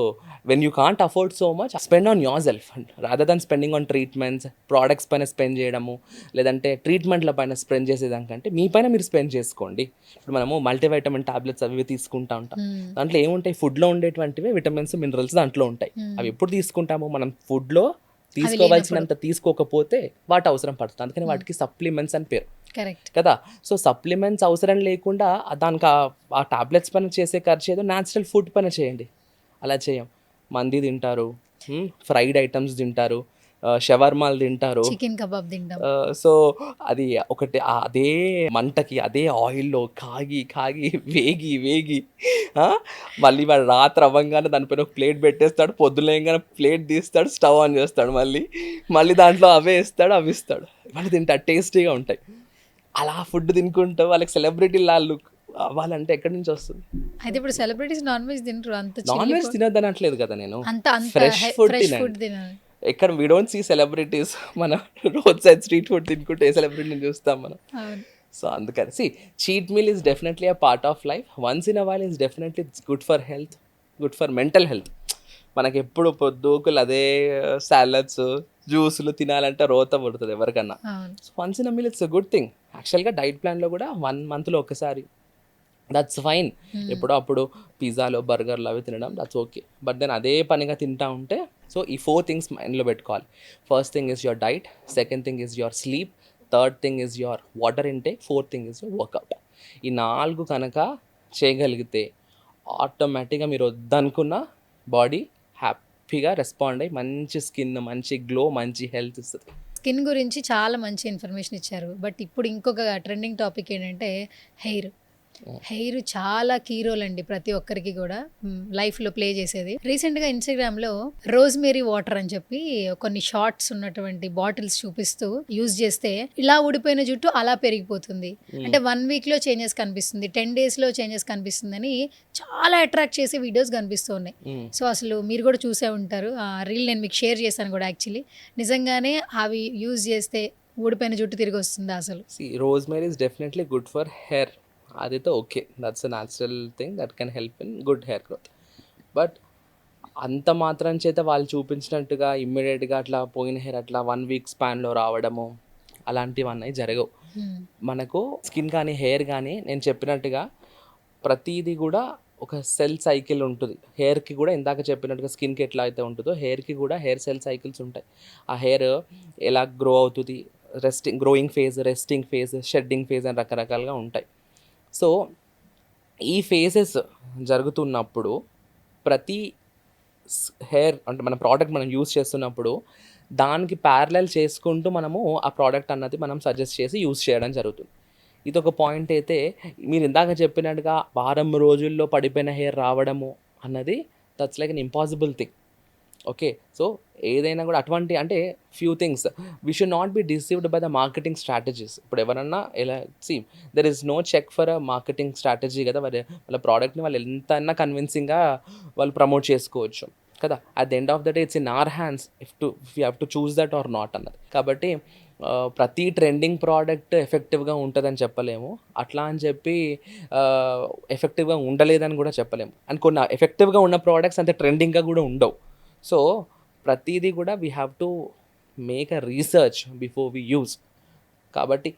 when you can't afford so much, spend on yourself rather than spending on treatments, products పైన spend చేయడము, లేదంటే ట్రీట్మెంట్ల పైన spend చేసేదానికంటే మీ పైన మీరు spend చేసుకోండి. ఇప్పుడు మనము multivitamin tablets అవి తీసుకుంటా ఉంటాం. దాంట్లో ఏముంటాయి, ఫుడ్లో ఉండేటువంటివి విటమిన్స్ మినరల్స్ దాంట్లో ఉంటాయి. అవి ఎప్పుడు తీసుకుంటాము, మనం ఫుడ్లో తీసుకోవాల్సినంత తీసుకోకపోతే వాటి అవసరం పడుతుంది. అందుకని వాటికి సప్లిమెంట్స్ అని పేరు. కరెక్ట్ కదా. సో సప్లిమెంట్స్ అవసరం లేకుండా దానికి ఆ టాబ్లెట్స్ పైన చేసే ఖర్చు ఏదో న్యాచురల్ ఫుడ్ పైన చేయండి. అలా చేయం. మంది తింటారు, ఫ్రైడ్ ఐటమ్స్ తింటారు, షవర్మాలు తింటారు, చికెన్ కబాబ్ తింటాం. సో అది ఒకటి అదే మంటకి అదే ఆయిల్లో కాగి కాగి వేగి వేగి మళ్ళీ వాడు రాత్రి అవ్వంగానే దానిపైన ఒక ప్లేట్ పెట్టేస్తాడు, పొద్దులేయంగానే ప్లేట్ తీస్తాడు, స్టవ్ ఆన్ చేస్తాడు, మళ్ళీ దాంట్లో అవే వేస్తాడు, అవి ఇస్తాడు, వాళ్ళు తింటారు, టేస్టీగా ఉంటాయి. అలా ఫుడ్ తినుకుంటూ వాళ్ళకి సెలబ్రిటీ లుక్ అవ్వాలంటే ఎక్కడి నుంచి వస్తుంది? అయితే ఇప్పుడు సెలబ్రిటీస్ నాన్ వెజ్ తింటారు, అంత నాన్ వెజ్ తినొద్దు అనట్లేదు కదా నేను, అంత అంత ఫ్రెష్ ఫుడ్ ఫ్రెష్ తినండి. ఫుడ్ తినాలి. ఎక్కడ వీ డోంట్ సీ సెలబ్రిటీస్, మన రోడ్ సైడ్ స్ట్రీట్ ఫుడ్ తినుకుంటే ఏ సెలబ్రిటీని చూస్తాం మనం? అవును. సో అందుకని cheat meal is definitely a part of life. Once in a while is definitely good for health, good for mental health. మనకి ఎప్పుడు పొద్దుకులు అదే సాలడ్స్ జ్యూసులు తినాలంటే రోత పడుతుంది ఎవరికన్నా. So once in a meal it's a good thing. యాక్చువల్గా diet ప్లాన్లో కూడా 1 monthలో ఒకసారి, దట్స్ ఫైన్. ఎప్పుడో అప్పుడు పిజ్జాలు బర్గర్లు అవి తినడం దట్స్ ఓకే. బట్ దెన్ అదే పనిగా తింటా ఉంటే, సో ఈ 4 things మైండ్లో పెట్టుకోవాలి. First thing is your diet, second thing is your sleep, third thing is your water intake, fourth thing is your workout. ఈ 4 కనుక చేయగలిగితే ఆటోమేటిక్గా మీరు వద్దనుకున్న బాడీ హ్యాపీగా రెస్పాండ్ అయ్యి మంచి స్కిన్, మంచి గ్లో, మంచి హెల్త్ ఇస్తుంది. స్కిన్ గురించి చాలా మంచి ఇన్ఫర్మేషన్ ఇచ్చారు. బట్ ఇప్పుడు ఇంకొక ట్రెండింగ్ టాపిక్ ఏంటంటే హెయిర్. హెయిర్ చాలా కీ రోల్ అండి ప్రతి ఒక్కరికి కూడా లైఫ్లో ప్లే చేసేది. రీసెంట్గా ఇన్స్టాగ్రామ్లో రోజ్మేరీ వాటర్ అని చెప్పి కొన్ని షార్ట్స్ ఉన్నటువంటి బాటిల్స్ చూపిస్తూ యూజ్ చేస్తే ఇలా ఊడిపోయిన జుట్టు అలా పెరిగిపోతుంది, అంటే 1 weekలో చేంజెస్ కనిపిస్తుంది, 10 daysలో చేంజెస్ కనిపిస్తుందని చాలా అట్రాక్ట్ చేసే వీడియోస్ కనిపిస్తూ ఉన్నాయి. సో అసలు మీరు కూడా చూసే ఉంటారు ఆ రీల్, నేను మీకు షేర్ చేశాను కూడా. యాక్చువల్లీ నిజంగానే అవి యూజ్ చేస్తే ఊడిపోయిన జుట్టు తిరిగి వస్తుందా అసలు? Rosemary is definitely good for hair. అదైతే okay, that's a natural thing that can help in good hair growth. But అంత మాత్రం చేత వాళ్ళు చూపించినట్టుగా ఇమ్మీడియట్గా అట్లా పోయిన హెయిర్ అట్లా 1 week స్పాన్లో రావడము అలాంటివన్నీ జరగవు. మనకు స్కిన్ కానీ హెయిర్ కానీ నేను చెప్పినట్టుగా ప్రతిదీ కూడా ఒక సెల్ సైకిల్ ఉంటుంది. హెయిర్కి కూడా ఇందాక చెప్పినట్టుగా స్కిన్కి ఎట్లా అయితే ఉంటుందో హెయిర్కి కూడా హెయిర్ సెల్ సైకిల్స్ ఉంటాయి. ఆ హెయిర్ ఎలా గ్రో అవుతుంది, growing phase, resting phase, shedding phase అని రకరకాలుగా ఉంటాయి. సో ఈ ఫేజెస్ జరుగుతున్నప్పుడు ప్రతి హెయిర్ అంటే మన ప్రోడక్ట్ మనం యూస్ చేస్తున్నప్పుడు దానికి ప్యారలల్ చేసుకుంటూ మనము ఆ ప్రోడక్ట్ అన్నది మనం సజెస్ట్ చేసి యూస్ చేయడం జరుగుతుంది. ఇదొక పాయింట్ అయితే మీరు ఇందాక చెప్పినట్టుగా వారం రోజుల్లో పడిపోయిన హెయిర్ రావడము అన్నది that's like an impossible thing. Okay. So, ఏదైనా కూడా అటువంటి అంటే few things we should not be deceived by the marketing strategies. ఇప్పుడు ఎవరన్నా ఎలా there is no check for a marketing strategy కదా! వాళ్ళ ప్రోడక్ట్‌ని వాళ్ళు ఎంతన్నా కన్విన్సింగ్‌గా వాళ్ళు ప్రమోట్ చేసుకోవచ్చు కదా! At the end of the day it's in our hands if we have to choose that or not అన్నది. కాబట్టి ప్రతి ట్రెండింగ్ ప్రోడక్ట్ ఎఫెక్టివ్‌గా ఉంటదని చెప్పలేము. అట్లా అని చెప్పి ఎఫెక్టివ్‌గా ఉండలేదని కూడా చెప్పలేము. అండ్ కొన్ని ఎఫెక్టివ్‌గా ఉన్న ప్రోడక్ట్స్ అంత ట్రెండింగ్‌గా కూడా ఉండవు. సో, ప్రతీది కూడా we have to make a research before we use. కాబట్టి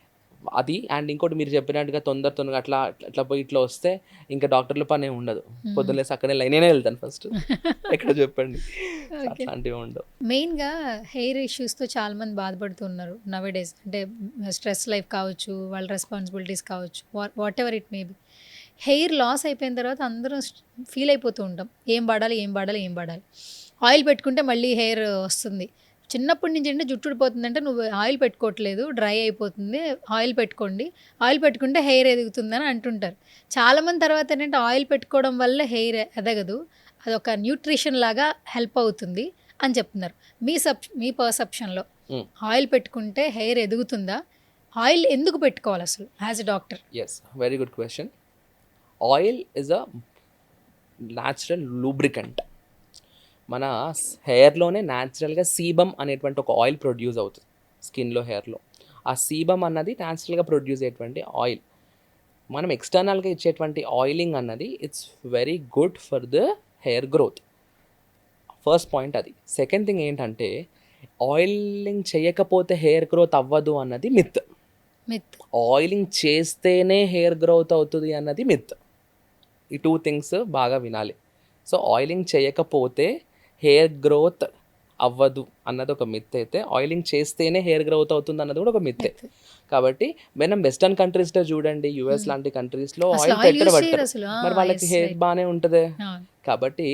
అది అండ్ ఇంకోటి మీరు చెప్పినట్టుగా తొందరగా అట్లా అట్లా పోయి ఇట్లా వస్తే ఇంకా డాక్టర్ల పనేం ఉండదు. పొద్దున్న లేసి అక్కడే నేనే వెళ్తాను ఫస్ట్. ఎక్కడ చెప్పండి. ఓకే. అట్లాంటివి ఉండవు. మెయిన్‌గా హెయిర్ ఇష్యూస్‌తో చాలామంది బాధపడుతున్నారు నౌఎడేస్. అంటే స్ట్రెస్ లైఫ్ కావచ్చు, వాళ్ళ రెస్పాన్సిబిలిటీస్ కావచ్చు, whatever it may be. Hair loss అయిపోయిన తర్వాత అందరం ఫీల్ అయిపోతూ ఉంటాం. ఏం వాడాలి, ఏం వాడాలి, ఏం వాడాలి. ఆయిల్ పెట్టుకుంటే మళ్ళీ హెయిర్ వస్తుంది. చిన్నప్పటి నుంచి అంటే జుట్టు ఊడిపోతుందంటే నువ్వు ఆయిల్ పెట్టుకోవట్లేదు, డ్రై అయిపోతుంది, ఆయిల్ పెట్టుకోండి, ఆయిల్ పెట్టుకుంటే హెయిర్ ఎదుగుతుందని అంటుంటారు. చాలామంది తర్వాత ఏంటంటే ఆయిల్ పెట్టుకోవడం వల్ల హెయిర్ ఎదగదు, అదొక న్యూట్రిషన్ లాగా హెల్ప్ అవుతుంది అని చెప్తున్నారు. మీ పర్సెప్షన్‌లో Hmm. ఆయిల్ పెట్టుకుంటే హెయిర్ ఎదుగుతుందా? ఆయిల్ ఎందుకు పెట్టుకోవాలి అసలు as a doctor? Yes, very good question. Oil is a natural lubricant. మన హెయిర్లోనే న్యాచురల్గా సీబమ్ అనేటువంటి ఒక ఆయిల్ ప్రొడ్యూస్ అవుతుంది స్కిన్లో, హెయిర్లో. ఆ సీబమ్ అన్నది న్యాచురల్గా ప్రొడ్యూస్ అయ్యేటువంటి ఆయిల్. మనం ఎక్స్టర్నల్గా ఇచ్చేటువంటి ఆయిలింగ్ అన్నది it's very good for the hair growth. First point అది. సెకండ్ థింగ్ ఏంటంటే ఆయిలింగ్ చేయకపోతే హెయిర్ గ్రోత్ అవ్వదు అన్నది మిత్. ఆయిలింగ్ చేస్తేనే హెయిర్ గ్రోత్ అవుతుంది అన్నది మిత్. ఈ టూ థింగ్స్ బాగా వినాలి. సో ఆయిలింగ్ చేయకపోతే హెయిర్ గ్రోత్ అవ్వదు అన్నది ఒక మిత్ అయితే, ఆయిలింగ్ చేస్తేనే హెయిర్ గ్రోత్ అవుతుంది అన్నది కూడా ఒక మిత్తే. కాబట్టి మనం వెస్టర్న్ కంట్రీస్లో చూడండి, యుఎస్ లాంటి కంట్రీస్లో ఆయిల్ పెట్టరు, మరి వాళ్ళకి హెయిర్ బాగానే ఉంటుంది. కాబట్టి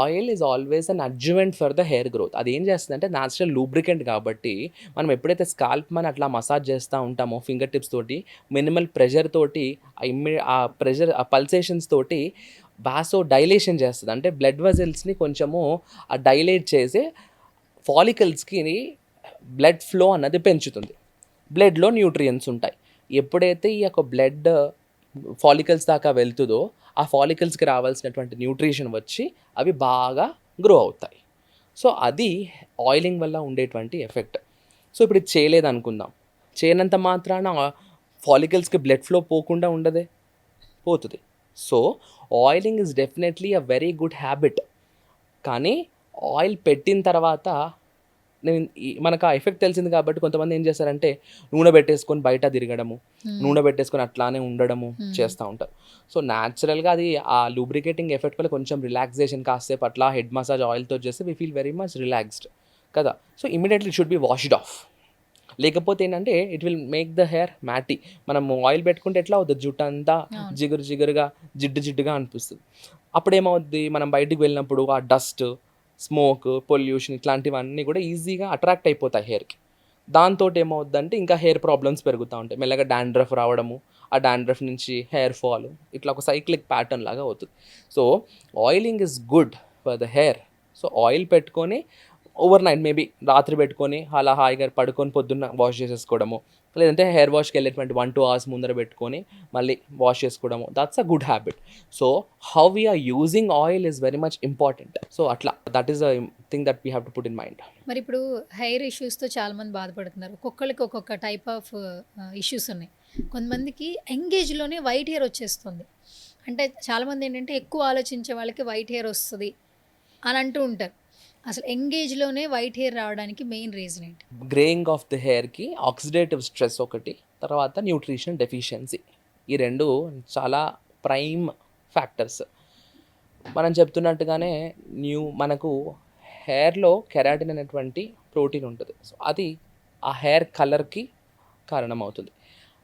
oil is always an adjuvant for the hair growth. అది ఏం చేస్తుంది అంటే న్యాచురల్ లూబ్రికెంట్. కాబట్టి మనం ఎప్పుడైతే స్కాల్ప్ మన అట్లా మసాజ్ చేస్తూ ఉంటామో ఫింగర్ టిప్స్ తోటి, మినిమల్ ప్రెషర్ తోటి, ఆ ప్రెషర్ ఆ పల్సేషన్స్ తోటి వాసో డైలేషన్ చేస్తుంది. అంటే బ్లడ్ వెజల్స్ని కొంచెము డైలేట్ చేసి ఫాలికల్స్కి బ్లడ్ ఫ్లో అన్నది పెంచుతుంది. బ్లడ్లో న్యూట్రియంట్స్ ఉంటాయి. ఎప్పుడైతే ఈ యొక్క బ్లడ్ ఫాలికల్స్ దాకా వెళ్తుందో ఆ ఫాలికల్స్కి రావాల్సినటువంటి న్యూట్రిషన్ వచ్చి అవి బాగా గ్రో అవుతాయి. సో అది ఆయిలింగ్ వల్ల ఉండేటువంటి ఎఫెక్ట్. సో ఇప్పుడు ఇది చేయలేదు అనుకుందాం, చేయనంత మాత్రాన ఫాలికల్స్కి బ్లడ్ ఫ్లో పోకుండా ఉండదే, పోతుంది. So oiling is definitely a very good habit. కానీ ఆయిల్ పెట్టిన తర్వాత మనకు ఆ ఎఫెక్ట్ తెలిసింది కాబట్టి కొంతమంది ఏం చేస్తారంటే నూనె పెట్టేసుకొని బయట తిరగడము, నూనె పెట్టేసుకొని అట్లానే ఉండడము చేస్తూ ఉంటారు. సో న్యాచురల్గా అది ఆ లూబ్రికేటింగ్ ఎఫెక్ట్ వల్ల కొంచెం రిలాక్సేషన్, కాసేపు అట్లా హెడ్ మసాజ్ ఆయిల్తో చేస్తే we feel very much relaxed కదా. So immediately it should be washed off. లేకపోతే ఏంటంటే it will make the hair matty. మనం ఆయిల్ పెట్టుకుంటే ఎట్లా అవుతుంది, జుట్టు అంతా జిగురుగా జిడ్డుగా అనిపిస్తుంది. అప్పుడు ఏమవుద్ది, మనం బయటికి వెళ్ళినప్పుడు ఆ డస్ట్, స్మోక్, పొల్యూషన్ ఇట్లాంటివన్నీ కూడా ఈజీగా అట్రాక్ట్ అయిపోతాయి హెయిర్కి. దాంతో ఏమవుద్దంటే ఇంకా హెయిర్ ప్రాబ్లమ్స్ పెరుగుతూ ఉంటాయి. మెల్లగా డాండ్రఫ్ రావడము, ఆ డాండ్రఫ్ నుంచి హెయిర్ ఫాల్, ఇట్లా ఒక సైక్లిక్ ప్యాటర్న్ లాగా అవుతుంది. So oiling is good for the hair. So oil పెట్టుకొని ఓవర్ నైట్ మేబీ రాత్రి పెట్టుకొని అలా హాయిగా పడుకొని పొద్దున్న వాష్ చేసేసుకోవడము, లేదంటే హెయిర్ వాష్కి వెళ్ళేటువంటి 1-2 hours ముందర పెట్టుకొని మళ్ళీ వాష్ చేసుకోవడము, that's a good habit. So how we are using oil is very much important. So అట్లా that is a thing that we have to put in mind. మరి ఇప్పుడు హెయిర్ ఇష్యూస్తో చాలామంది బాధపడుతున్నారు. ఒక్కొక్కరికి ఒక్కొక్క టైప్ ఆఫ్ ఇష్యూస్ ఉన్నాయి. కొంతమందికి యంగేజ్లోనే వైట్ హెయిర్ వచ్చేస్తుంది. అంటే చాలామంది ఏంటంటే ఎక్కువ ఆలోచించే వాళ్ళకి వైట్ హెయిర్ వస్తుంది అని అంటూ ఉంటారు. అసలు ఎంగేజ్లోనే వైట్ హెయిర్ రావడానికి మెయిన్ రీజన్ ఏంటి? గ్రేయింగ్ ఆఫ్ ద హెయిర్కి ఆక్సిడేటివ్ స్ట్రెస్ ఒకటి, తర్వాత న్యూట్రిషన్ డెఫిషియన్సీ, ఈ రెండు చాలా ప్రైమ్ ఫ్యాక్టర్స్. మనం చెప్తున్నట్టుగానే మనకు హెయిర్లో కెరాటిన్ అనేటువంటి ప్రోటీన్ ఉంటుంది. సో అది ఆ హెయిర్ కలర్కి కారణమవుతుంది.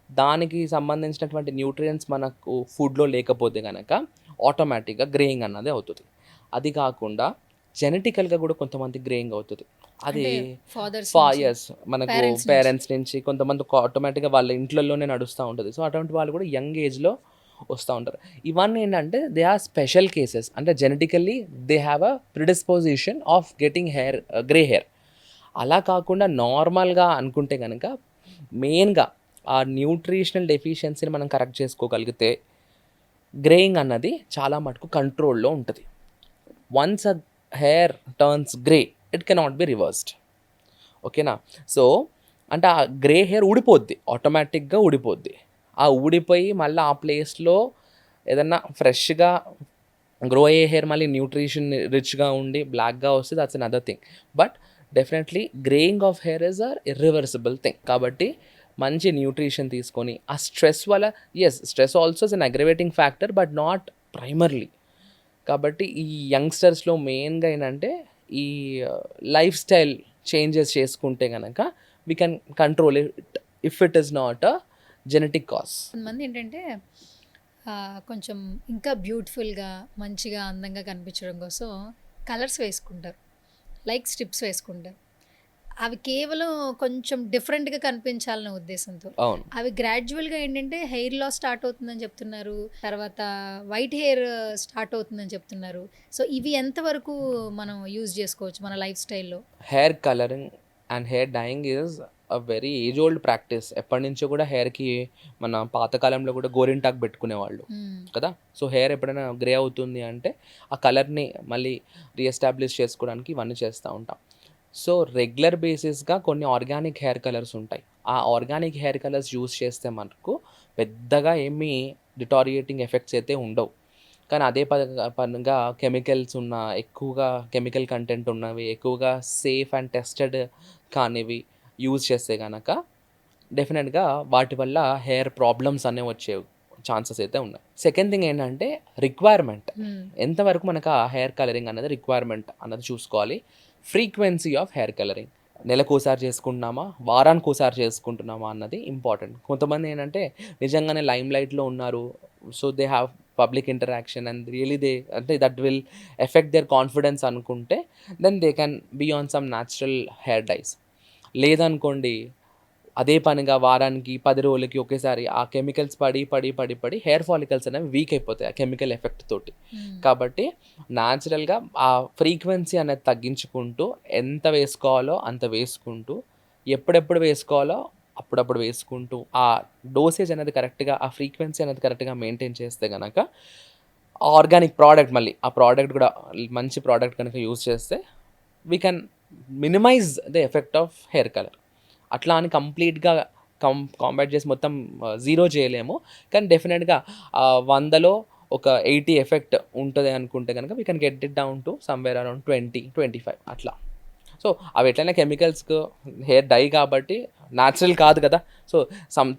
దానికి సంబంధించినటువంటి న్యూట్రియంట్స్ మనకు ఫుడ్లో లేకపోతే కనుక ఆటోమేటిక్గా గ్రేయింగ్ అన్నది అవుతుంది. అది కాకుండా జెనెటికల్గా కూడా కొంతమంది గ్రేయింగ్ అవుతుంది. అది ఫాదర్స్ యస్ మనకు పేరెంట్స్ నుంచి కొంతమందికి ఆటోమేటిక్గా వాళ్ళ ఇంట్లలోనే నడుస్తూ ఉంటుంది. సో అటువంటి వాళ్ళు కూడా యంగ్ ఏజ్లో వస్తూ ఉంటారు. ఇవన్నీ ఏంటంటే దే ఆర్ స్పెషల్ కేసెస్, అంటే genetically they have a predisposition of getting hair, grey hair. అలా కాకుండా నార్మల్గా అనుకుంటే కనుక మెయిన్గా ఆ న్యూట్రిషనల్ డెఫిషియన్సీని మనం కరెక్ట్ చేసుకోగలిగితే గ్రేయింగ్ అన్నది చాలా మటుకు కంట్రోల్లో ఉంటుంది. Once a hair turns grey it cannot be reversed. ఓకేనా? సో అంటే ఆ గ్రే హెయిర్ ఊడిపోద్ది, ఆటోమేటిక్గా ఊడిపోద్ది. ఆ ఊడిపోయి మళ్ళీ ఆ ప్లేస్లో ఏదన్నా ఫ్రెష్గా గ్రో అయ్యే హెయిర్ మళ్ళీ న్యూట్రిషన్ రిచ్గా ఉండి బ్లాక్గా వస్తే that's another thing. But definitely greying of hair is a irreversible thing. కాబట్టి మంచి న్యూట్రిషన్ తీసుకొని ఆ స్ట్రెస్ వల్ల, yes stress also is an aggravating factor but not primarily. కాబట్టి ఈ యంగ్స్టర్స్లో మెయిన్గా ఏంటంటే ఈ లైఫ్ స్టైల్ చేంజెస్ చేసుకుంటే కనుక we can control it if it is not a genetic cause. కొంతమంది ఏంటంటే కొంచెం ఇంకా బ్యూటిఫుల్గా మంచిగా అందంగా కనిపించడం కోసం కలర్స్ వేసుకుంటారు, లైక్ స్ట్రిప్స్ వేసుకుంటారు. అవి కేవలం కొంచెం డిఫరెంట్గా కనిపించాలనే ఉద్దేశంతో. అవును. అవి గ్రాడ్యువల్గా ఏంటంటే హెయిర్ లాస్ స్టార్ట్ అవుతుందని చెప్తున్నారు, తర్వాత వైట్ హెయిర్ స్టార్ట్ అవుతుందని చెప్తున్నారు. సో ఇవి ఎంతవరకు మనం యూజ్ చేసుకోవచ్చు మన లైఫ్ స్టైల్లో? Hair colouring and hair dyeing is a very age old practice. ఎప్పటి నుంచో కూడా హెయిర్కి మన పాతకాలంలో కూడా గోరింటాకు పెట్టుకునేవాళ్ళు కదా. సో హెయిర్ ఎప్పుడైనా గ్రే అవుతుంది అంటే ఆ కలర్ని మళ్ళీ రీఎస్టాబ్లిష్ చేసుకోవడానికి ఇవన్నీ చేస్తూ ఉంటాం. సో రెగ్యులర్ బేసిస్గా కొన్ని ఆర్గానిక్ హెయిర్ కలర్స్ ఉంటాయి. ఆ ఆర్గానిక్ హెయిర్ కలర్స్ యూస్ చేస్తే మనకు పెద్దగా ఏమీ డిటారియేటింగ్ ఎఫెక్ట్స్ అయితే ఉండవు. కానీ అదే పనిగా కెమికల్స్ ఉన్న, ఎక్కువగా కెమికల్ కంటెంట్ ఉన్నవి, ఎక్కువగా సేఫ్ అండ్ టెస్టెడ్ కానివి యూజ్ చేస్తే కనుక డెఫినెట్గా వాటి వల్ల హెయిర్ ప్రాబ్లమ్స్ అనేవి వచ్చే ఛాన్సెస్ అయితే ఉన్నాయి. సెకండ్ థింగ్ ఏంటంటే రిక్వైర్మెంట్. ఎంతవరకు మనకు ఆ హెయిర్ కలరింగ్ అనేది రిక్వైర్మెంట్ అన్నది చూసుకోవాలి. ఫ్రీక్వెన్సీ ఆఫ్ హెయిర్ కలరింగ్ నెలకోసారి చేసుకుంటున్నామా, వారానికి ఒకసారి చేసుకుంటున్నామా అన్నది ఇంపార్టెంట్. కొంతమంది ఏంటంటే నిజంగానే లైమ్ లైట్లో ఉన్నారు, so they have public interaction and really they అంటే that will effect their confidence అనుకుంటే then they can be on some natural hair dyes. లేదనుకోండి అదే పనిగా వారానికి 10 రోజులకి ఒకేసారి ఆ కెమికల్స్ పడి పడి పడి పడి హెయిర్ ఫాలికల్స్ అనేవి వీక్ అయిపోతాయి ఆ కెమికల్ ఎఫెక్ట్ తోటి. కాబట్టి న్యాచురల్గా ఆ ఫ్రీక్వెన్సీ అనేది తగ్గించుకుంటూ ఎంత వేసుకోవాలో అంత వేసుకుంటూ, ఎప్పుడెప్పుడు వేసుకోవాలో అప్పుడప్పుడు వేసుకుంటూ, ఆ డోసేజ్ అనేది కరెక్ట్గా, ఆ ఫ్రీక్వెన్సీ అనేది కరెక్ట్గా మెయింటైన్ చేస్తే కనుక ఆర్గానిక్ ప్రోడక్ట్, మళ్ళీ ఆ ప్రోడక్ట్ కూడా మంచి ప్రోడక్ట్ కనుక యూజ్ చేస్తే we can minimise the effect of hair colour. అట్లా అని కంప్లీట్గా కాంబాట్ చేసి మొత్తం జీరో చేయలేము. కానీ డెఫినెట్గా 100లో ఒక 80 ఎఫెక్ట్ ఉంటుంది అనుకుంటే కనుక we can get it down to somewhere around 20-25 అట్లా. సో అవి ఎట్లయినా కెమికల్స్కు హెయిర్ డై కాబట్టి న్యాచురల్ కాదు కదా. So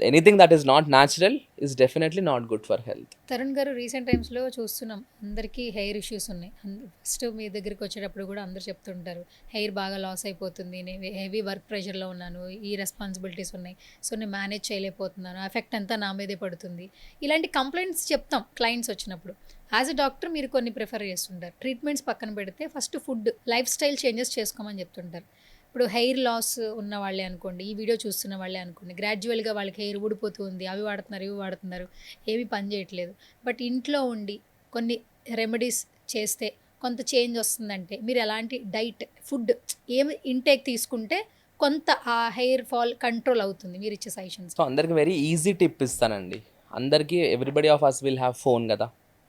anything that is not natural is definitely not good for health. Tarun గారు, రీసెంట్ టైమ్స్లో చూస్తున్నాం అందరికీ హెయిర్ ఇష్యూస్ ఉన్నాయి. ఫస్ట్ మీ దగ్గరికి వచ్చేటప్పుడు కూడా అందరు చెప్తుంటారు హెయిర్ బాగా లాస్ అయిపోతుంది, నేను హెవీ వర్క్ ప్రెషర్లో ఉన్నాను, ఈ రెస్పాన్సిబిలిటీస్ ఉన్నాయి, సో నేను మేనేజ్ చేయలేకపోతున్నాను, ఎఫెక్ట్ అంతా నా మీదే పడుతుంది. ఇలాంటి కంప్లైంట్స్ చెప్తాం క్లయింట్స్ వచ్చినప్పుడు. యాజ్ ఎ డాక్టర్ మీరు కొన్ని ప్రిఫర్ చేస్తుంటారు. ట్రీట్మెంట్స్ పక్కన పెడితే first food, life style changes చేసుకోమని చెప్తుంటారు. ఇప్పుడు హెయిర్ లాస్ ఉన్న వాళ్ళే అనుకోండి, ఈ వీడియో చూస్తున్న వాళ్ళే అనుకోండి, గ్రాడ్యువల్గా వాళ్ళకి హెయిర్ ఊడిపోతుంది, అవి వాడుతున్నారు ఇవి వాడుతున్నారు, ఏమీ పని చేయట్లేదు, బట్ ఇంట్లో ఉండి కొన్ని రెమెడీస్ చేస్తే కొంత చేంజ్ వస్తుందంటే మీరు ఎలాంటి డైట్, ఫుడ్ ఏమి ఇంటేక్ తీసుకుంటే కొంత ఆ హెయిర్ ఫాల్ కంట్రోల్ అవుతుంది, మీరు ఇచ్చే సజెషన్స్? సో అందరికి వెరీ ఈజీ టిప్ ఇస్తానండి. అందరికీ everybody of us will have phone కదా.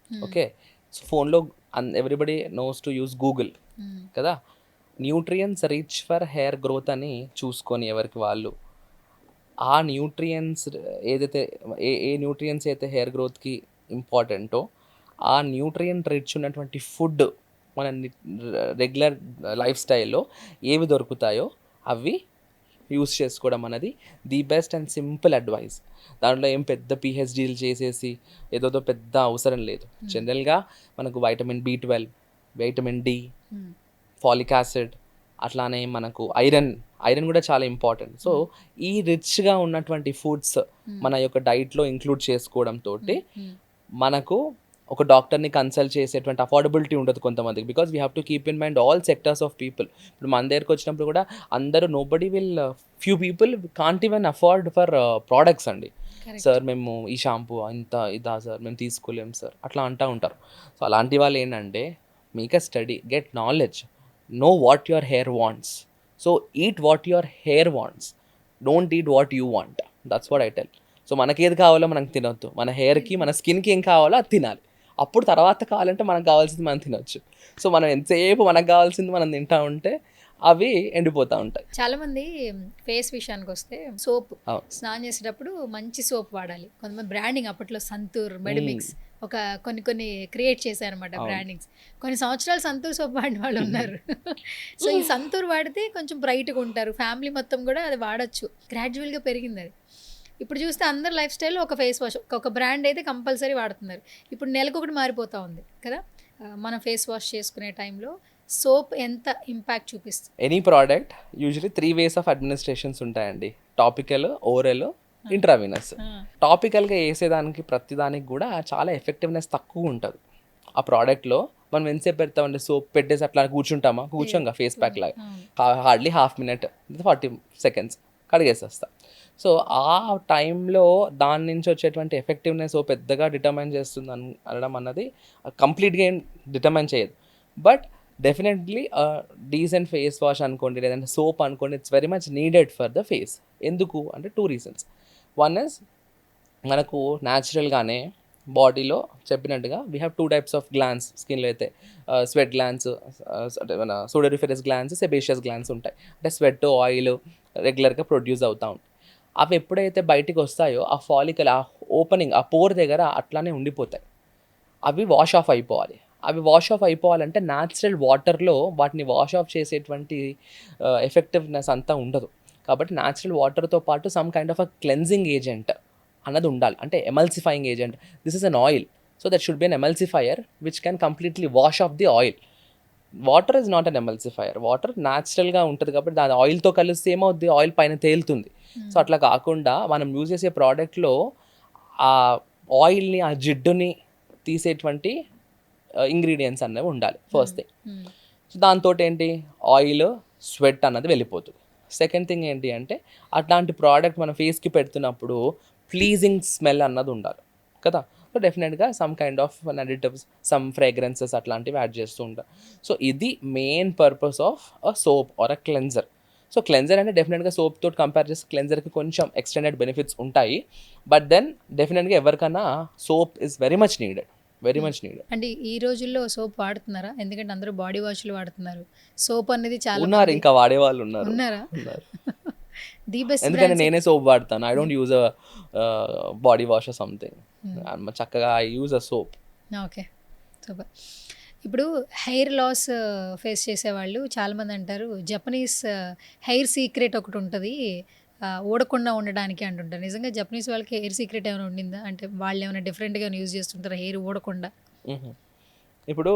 ఓకే, సో ఫోన్లో everybody knows to use Google కదా. Nutrients rich for hair growth అని చూసుకొని ఎవరికి వాళ్ళు ఆ న్యూట్రియన్స్ ఏదైతే ఏ న్యూట్రియన్స్ అయితే హెయిర్ గ్రోత్కి ఇంపార్టెంటో ఆ న్యూట్రియంట్ రిచ్ ఉన్నటువంటి ఫుడ్ మన రెగ్యులర్ లైఫ్ స్టైల్లో ఏవి దొరుకుతాయో అవి యూస్ చేసుకోవడం అనేది the best and simple advice. దాంట్లో ఏం పెద్ద పిహెచ్డీలు చేసేసి ఏదోదో పెద్ద అవసరం లేదు. జనరల్గా మనకు vitamin B12, vitamin D, phallic acid, అట్లానే మనకు ఐరన్ కూడా చాలా ఇంపార్టెంట్. సో ఈ రిచ్గా ఉన్నటువంటి ఫుడ్స్ మన యొక్క డైట్లో ఇంక్లూడ్ చేసుకోవడం తోటి మనకు ఒక డాక్టర్ని కన్సల్ట్ చేసేటువంటి అఫోర్డబిలిటీ ఉండదు కొంతమందికి, because we have to keep in mind all sectors of people. ఇప్పుడు మన దగ్గరకు వచ్చినప్పుడు కూడా అందరూ nobody will, few people can't even afford for products అండి. సార్ మేము ఈ షాంపూ ఇంత ఇదా సార్ మేము తీసుకోలేం సార్ అట్లా అంటూ ఉంటారు. సో అలాంటి వాళ్ళు ఏంటంటే make a study, get knowledge, know what your hair wants. So eat what your hair wants, don't eat what you want. That's what I tell. So మనకి ఏది కావాలో మనం తినొద్దు, మన హెయిర్కి మన స్కిన్కి ఏం కావాలో అది తినాలి. అప్పుడు తర్వాత కావాలంటే మనకు కావాల్సింది మనం తినొచ్చు. సో మనం ఎంతసేపు మనకు కావాల్సింది మనం తింటా ఉంటే అవి ఎండిపోతూ ఉంటాయి. చాలామంది ఫేస్ విషయానికి వస్తే సోప్ స్నానం చేసేటప్పుడు మంచి సోప్ వాడాలి. కొంతమంది బ్రాండింగ్ అప్పట్లో సంతూర్, మెడిమిక్స్ ఒక కొన్ని క్రియేట్ చేశారనమాట బ్రాండింగ్స్. కొన్ని సంవత్సరాలు సంతూర్ సోప్ వాడిన వాళ్ళు ఉన్నారు. సో ఈ సంతూర్ వాడితే కొంచెం బ్రైట్గా ఉంటారు, ఫ్యామిలీ మొత్తం కూడా అది వాడచ్చు. గ్రాడ్యువల్గా పెరిగింది అది. ఇప్పుడు చూస్తే అందరు లైఫ్ స్టైల్లో ఒక ఫేస్ వాష్, ఒక బ్రాండ్ అయితే కంపల్సరీ వాడుతున్నారు. ఇప్పుడు నెలకొకటి మారిపోతూ ఉంది కదా. మనం ఫేస్ వాష్ చేసుకునే టైంలో సోప్ ఎంత ఇంపాక్ట్ చూపిస్తుంది? Any product usually 3 ways of administrations ఉంటాయండి. Topical, oral, intravenous. టాపికల్గా వేసేదానికి ప్రతిదానికి కూడా చాలా ఎఫెక్టివ్నెస్ తక్కువ ఉంటుంది. ఆ ప్రోడక్ట్లో మనం ఎంతసేపు పెడతామంటే సోప్ పెట్టేసి అట్లా కూర్చోంగా ఫేస్ ప్యాక్ లాగా హార్డ్లీ హాఫ్ మినిట్ 40 seconds కడిగేసేస్తాం. సో ఆ టైంలో దాని నుంచి వచ్చేటువంటి ఎఫెక్టివ్నెస్ పెద్దగా డిటర్మైన్ చేస్తుంది అనడం అన్నది కంప్లీట్గా ఏం డిటర్మైన్ చేయదు. But definitely decent face wash అనుకోండి, లేదంటే సోప్ అనుకోండి, it's very much needed for the face. ఎందుకు అంటే 2 reasons. వన్ ఇస్ మనకు న్యాచురల్గానే బాడీలో చెప్పినట్టుగా we have 2 types of glands. స్కిన్లో అయితే స్వెట్ గ్లాన్స్, అంటే మన సోడోరిఫెరస్ గ్లాన్స్, సెబేషియస్ గ్లాన్స్ ఉంటాయి. అంటే స్వెట్, ఆయిల్ రెగ్యులర్గా ప్రొడ్యూస్ అవుతూ ఉంటాయి. అవి ఎప్పుడైతే బయటికి వస్తాయో ఆ ఫాలికల్, ఆ ఓపెనింగ్, ఆ పోర్ దగ్గర అట్లానే ఉండిపోతాయి. అవి వాష్ ఆఫ్ అయిపోవాలి. అవి వాష్ ఆఫ్ అయిపోవాలంటే న్యాచురల్ వాటర్లో వాటిని వాష్ ఆఫ్ చేసేటువంటి ఎఫెక్టివ్నెస్ అంతా ఉండదు. కాబట్టి న్యాచురల్ వాటర్తో పాటు some kind of a cleansing agent అన్నది ఉండాలి. అంటే emulsifying agent. This is an oil, so that should be an emulsifier which can completely wash off the oil. Water is not an emulsifier. Water న్యాచురల్గా ఉంటుంది కాబట్టి దాని ఆయిల్తో కలిస్తే ఏమవుద్ది, ఆయిల్ పైన తేలుతుంది. సో అట్లా కాకుండా మనం యూజ్ చేసే ప్రోడక్ట్లో ఆ ఆయిల్ని, ఆ జిడ్డుని తీసేటువంటి ఇంగ్రీడియంట్స్ అనేవి ఉండాలి ఫస్ట్ థింగ్. సో దాంతో ఏంటి, ఆయిల్, స్వెట్ అన్నది వెళ్ళిపోతుంది. సెకండ్ థింగ్ ఏంటి అంటే అట్లాంటి ప్రోడక్ట్ మన ఫేస్కి పెడుతున్నప్పుడు ప్లీజింగ్ స్మెల్ అన్నది ఉండాలి కదా. సో డెఫినెట్గా some kind of additives, some fragrances అట్లాంటివి యాడ్ చేస్తూ ఉంటారు. సో ఇది main purpose of a soap are a cleanser. So cleanser అంటే డెఫినెట్గా సోప్ తోటి కంపేర్ చేస్తే క్లెన్జర్కి కొంచెం ఎక్స్టెండెడ్ బెనిఫిట్స్ ఉంటాయి. బట్ దెన్ డెఫినెట్గా ఎవరికైనా soap is very much needed. అంటే ఈ రోజుల్లో సోప్ వాడుతున్నారా? ఎందుకంటే అందరూ బాడీ వాష్లు వాడుతున్నారు. సోప్ అనేది చాలా ఉన్నారు, ఇంకా వాడేవాళ్ళు ఉన్నారా? The best. ఎందుకంటే నేనే సోప్ వాడతాను. I don't use a body wash or something. చక్కగా I use a soap. Okay, super. ఇప్పుడు హెయిర్ లాస్ ఫేస్ చేసేవాళ్ళు చాలామంది అంటారు జపనీస్ హెయిర్ సీక్రెట్ ఒకటి ఉంటుంది ఊడకుండా ఉండడానికి అంటుంటారు. నిజంగా జపనీస్ వాళ్ళకి హెయిర్ సీక్రెట్ ఏమైనా ఉండిందా? అంటే వాళ్ళు ఏమైనా డిఫరెంట్గా యూజ్ చేస్తుంటారా హెయిర్ ఊడకుండా? ఇప్పుడు